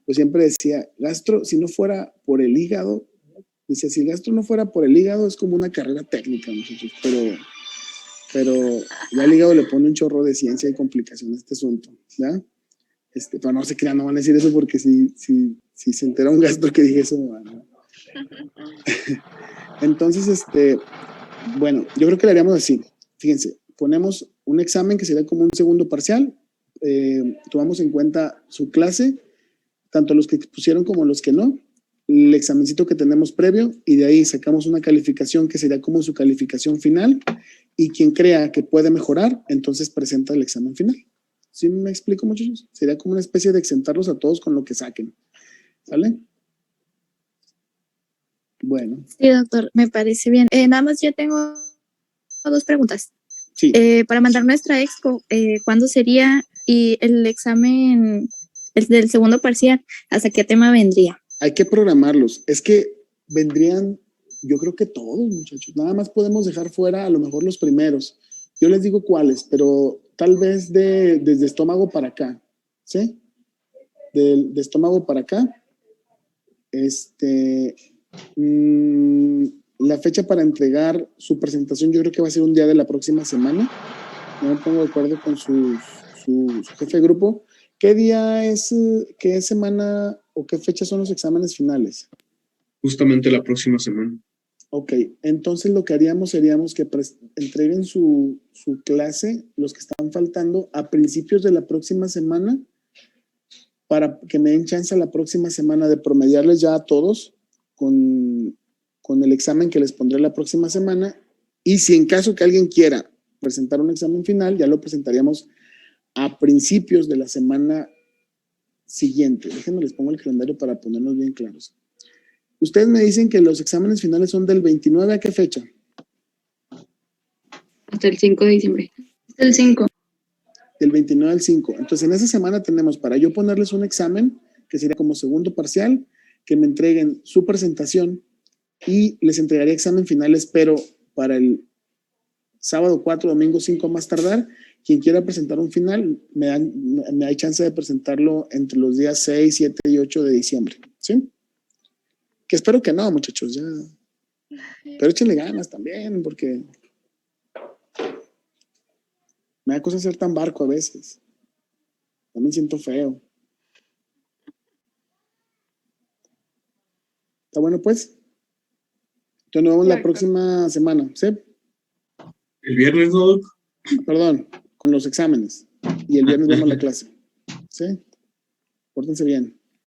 S2: pues siempre decía, gastro, si no fuera por el hígado, decía, si el gastro no fuera por el hígado es como una carrera técnica, muchachos, pero ya el hígado le pone un chorro de ciencia y complicación a este asunto, ¿ya? Pero no se crean, no van a decir eso porque si se entera un gastro que dije eso, ¿no? Entonces, bueno, yo creo que lo haríamos así. Fíjense, ponemos un examen que sería como un segundo parcial, tomamos en cuenta su clase, tanto los que pusieron como los que no, el examencito que tenemos previo, y de ahí sacamos una calificación que sería como su calificación final, y quien crea que puede mejorar, entonces presenta el examen final. ¿Sí me explico, muchachos? Sería como una especie de exentarlos a todos con lo que saquen. ¿Sale? Bueno.
S8: Sí, doctor, me parece bien. Nada más yo tengo 2 preguntas.
S2: Sí.
S8: Para mandar nuestra expo, ¿cuándo sería? Y el examen, el del segundo parcial, ¿hasta qué tema vendría?
S2: Hay que programarlos. Es que vendrían, yo creo que todos, muchachos. Nada más podemos dejar fuera a lo mejor los primeros. Yo les digo cuáles, pero tal vez desde estómago para acá, ¿sí? De estómago para acá. La fecha para entregar su presentación yo creo que va a ser un día de la próxima semana. No me pongo de acuerdo con su jefe de grupo. ¿Qué día es, qué semana o qué fecha son los exámenes finales?
S1: Justamente la próxima semana.
S2: Ok, entonces lo que haríamos seríamos que entreguen su clase, los que están faltando, a principios de la próxima semana, para que me den chance la próxima semana de promediarles ya a todos con el examen que les pondré la próxima semana. Y si en caso que alguien quiera presentar un examen final, ya lo presentaríamos a principios de la semana siguiente. Déjenme les pongo el calendario para ponernos bien claros. Ustedes me dicen que los exámenes finales son del 29 ¿a qué fecha?
S7: Hasta el 5 de diciembre.
S4: El 5.
S2: Del 29 al 5. Entonces, en esa semana tenemos para yo ponerles un examen, que sería como segundo parcial, que me entreguen su presentación y les entregaría examen final, espero, para el sábado 4, domingo 5 más tardar. Quien quiera presentar un final, me hay chance de presentarlo entre los días 6, 7 y 8 de diciembre. ¿Sí? Que espero que no, muchachos, ya. Pero échenle ganas también, porque me da cosa ser tan barco a veces. También siento feo. ¿Está bueno, pues? Entonces nos vemos la próxima semana, ¿sí?
S9: El viernes, ¿no?
S2: Perdón, con los exámenes. Y el viernes vemos la clase. ¿Sí? Pórtense bien.